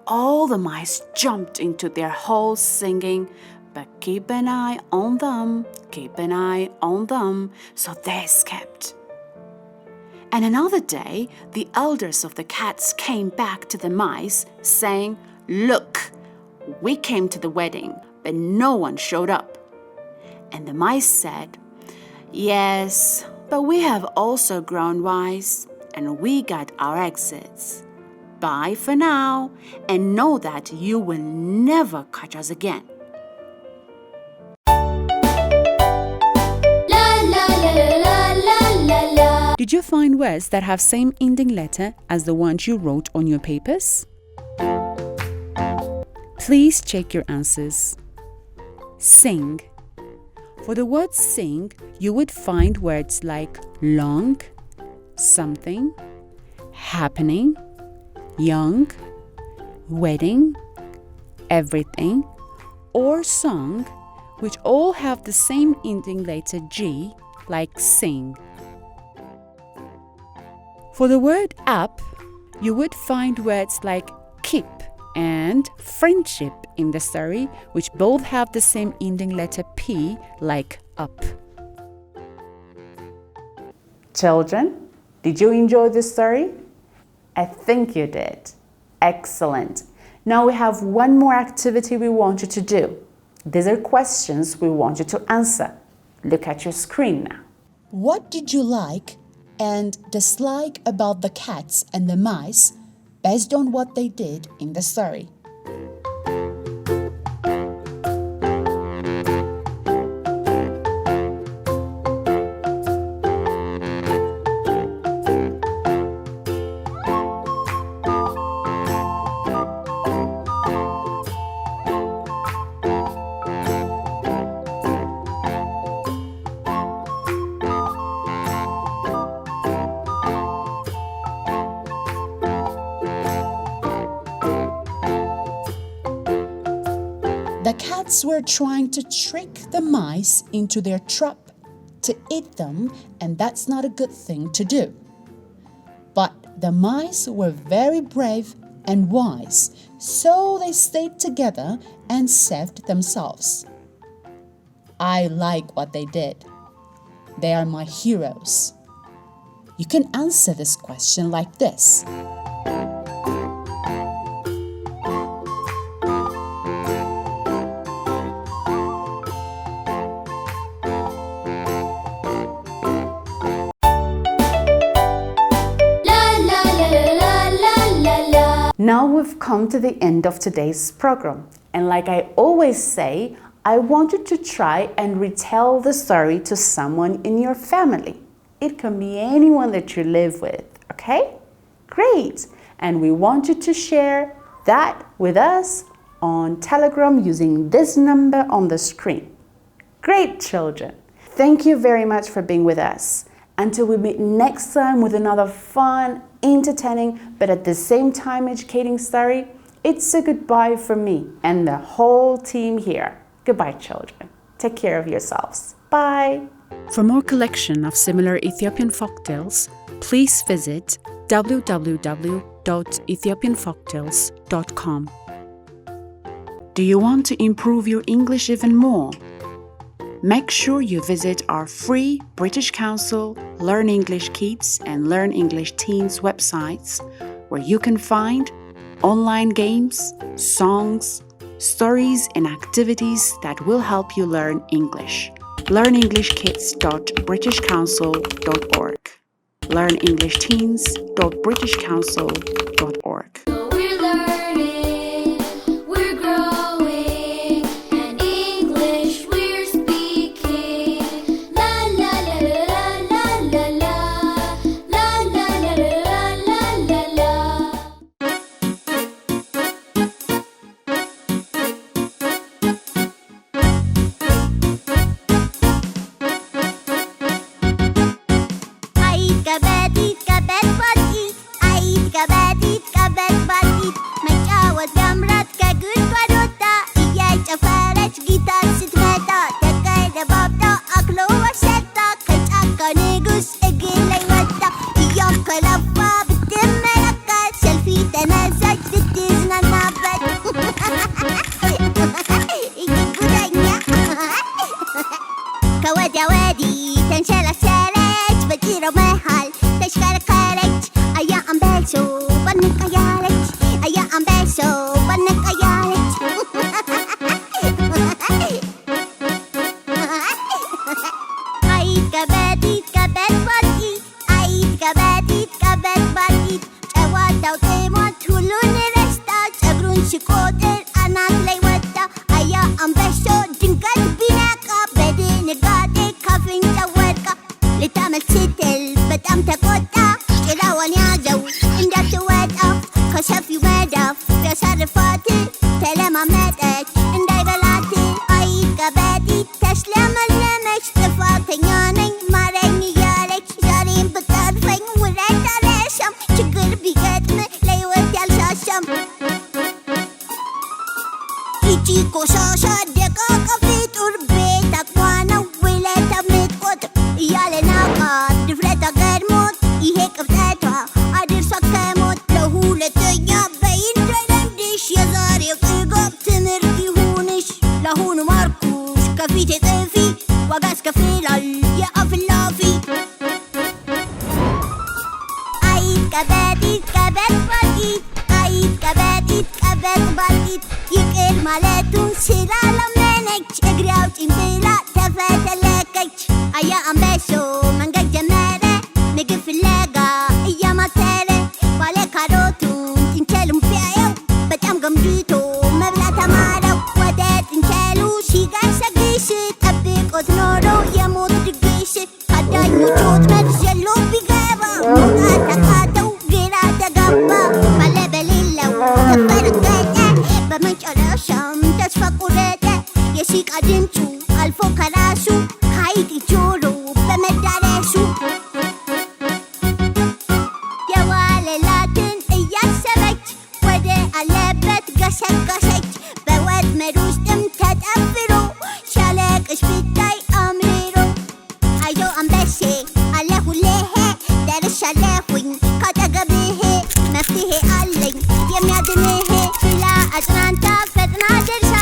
all the mice jumped into their holes singing, but keep an eye on them, keep an eye on them. So they escaped. And another day, the elders of the cats came back to the mice saying, Look, we came to the wedding, but no one showed up. And the mice said, Yes, but we have also grown wise, and we got our exits. Bye for now, and know that you will never catch us again. Did you find words that have same ending letter as the ones you wrote on your papers? Please check your answers. Sing. For the word sing, you would find words like long, something, happening, young, wedding, everything, or song, which all have the same ending letter G, like sing. For the word up, you would find words like keep and friendship in the story, which both have the same ending letter P, like up. Children, did you enjoy this story? I think you did. Excellent. Now we have one more activity we want you to do. These are questions we want you to answer. Look at your screen now. What did you like and dislike about the cats and the mice based on what they did in the story? The cats were trying to trick the mice into their trap to eat them, and that's not a good thing to do. But the mice were very brave and wise, so they stayed together and saved themselves. I like what they did. They are my heroes. You can answer this question like this. Now we've come to the end of today's program, and like I always say, I want you to try and retell the story to someone in your family. It can be anyone that you live with, okay? Great! And we want you to share that with us on Telegram using this number on the screen. Great, children! Thank you very much for being with us. Until we meet next time with another fun, entertaining, but at the same time educating story, it's a goodbye from me and the whole team here. Goodbye, children. Take care of yourselves. Bye. For more collection of similar Ethiopian folktales, please visit www.ethiopianfolktales.com. Do you want to improve your English even more? Make sure you visit our free British Council Learn English Kids and Learn English Teens websites, where you can find online games, songs, stories, and activities that will help you learn English. LearnEnglishKids.BritishCouncil.org. LearnEnglishTeens.BritishCouncil.org. ከወዲያ ወዲህ ተንሸላሸለች፣ በጭራው መሃል ተሽከረከረች። አያ አንበሶ በነቃ ያለች፣ አያ አንበሶ በነቃ ያለች። አይት ከበድ ባቲ አይት ከበድ ሲቆጥር አናት ላይ ወጣ አያ አንበሳው ድንገት ቢነቃ በድንጋጤ ካፍንጫው ወድቃ ልታመልጥ ስትል በጣም ተቆጣ ጭራዋን ያዘው እንዳትወጣ ከሰፊው መዳፍ ቢያሳርፋት ተለማመጠች እንዳይበላት አይጥ ቀበጢ ተስለመለመች ጥፋተኛ ነኝ ማረኝ እያለች ዛሬም ብታርፈኝ ውረት አልረሳም ችግር ቢገጥም ለሕይወት ያልሳሳም ይቺ ቆሻሻ ደቃቃ ፍጡር ቤት አቅሟ ነው ውለታ የምትቆጥር እያለ ናቃት ድፍረቷ ገድሞት ይሄ ቅብጠቷ አድርሷ ከሞት ለሁለተኛ በይንደለንድሽ የዛሬው ጥጋብ ትምህርት ይሁንሽ ለአሁኑ ማርኩሽ ከፊቴ ጥፊ ዋጋ ያስከፍላል የአፍላፊ አይጥ ቀበጢት ቀበጥ ባልቂት አይጥ ቀበጢት ቀበጥ ባልቂት ይቅር ማለቱን ስላላመነች እግሬ አውጪኝ ብላ ተፈተለከች አያ አንበሳው መንገድ ጀመረ ምግብ ፍለጋ እያማተረ ባለ ካሮቱን ጥንቸሉን ቢያየው በጣም ገምድቶ መብላት አማረው ወደ ጥንቸሉ ሲገሰግስ ጠብቆት ኖሮ የሞት ድግስ ከዳኞች ወጥመድ ዘሎ ቢገባ መውጣት አቃተው ግራ ተጋባ ባለ በሌለው ተፈረገጠ በመጨረሻም ተስፋ ቆረጠ የሲቃ ድምፁ አልፎ ከራሱ ከአይጥ ጆሮ በመዳረሱ የዋለላትን እያሰበች ወደ አለበት ገሰገሰች በወጥመድ ውስጥም ተጠፍሮ ሲያለቅስ ብታይ አምርሮ አይዞ አንበሴ አለሁልህ ደርሻለሁኝ ካጠገብህ መፍትሄ አለኝ የሚያድንህ ብላ አጽናንታ ፈጥና ደርሳ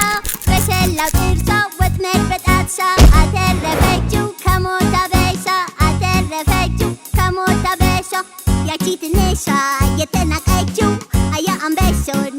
በሰላው ጥርሷ ወጥመድ በጣትሳ አተረፈችው ከሞት አበሳ አተረፈችው ከሞት አበሳ ያቺ ትንሿ የተናቀችው አያ አንበሳውን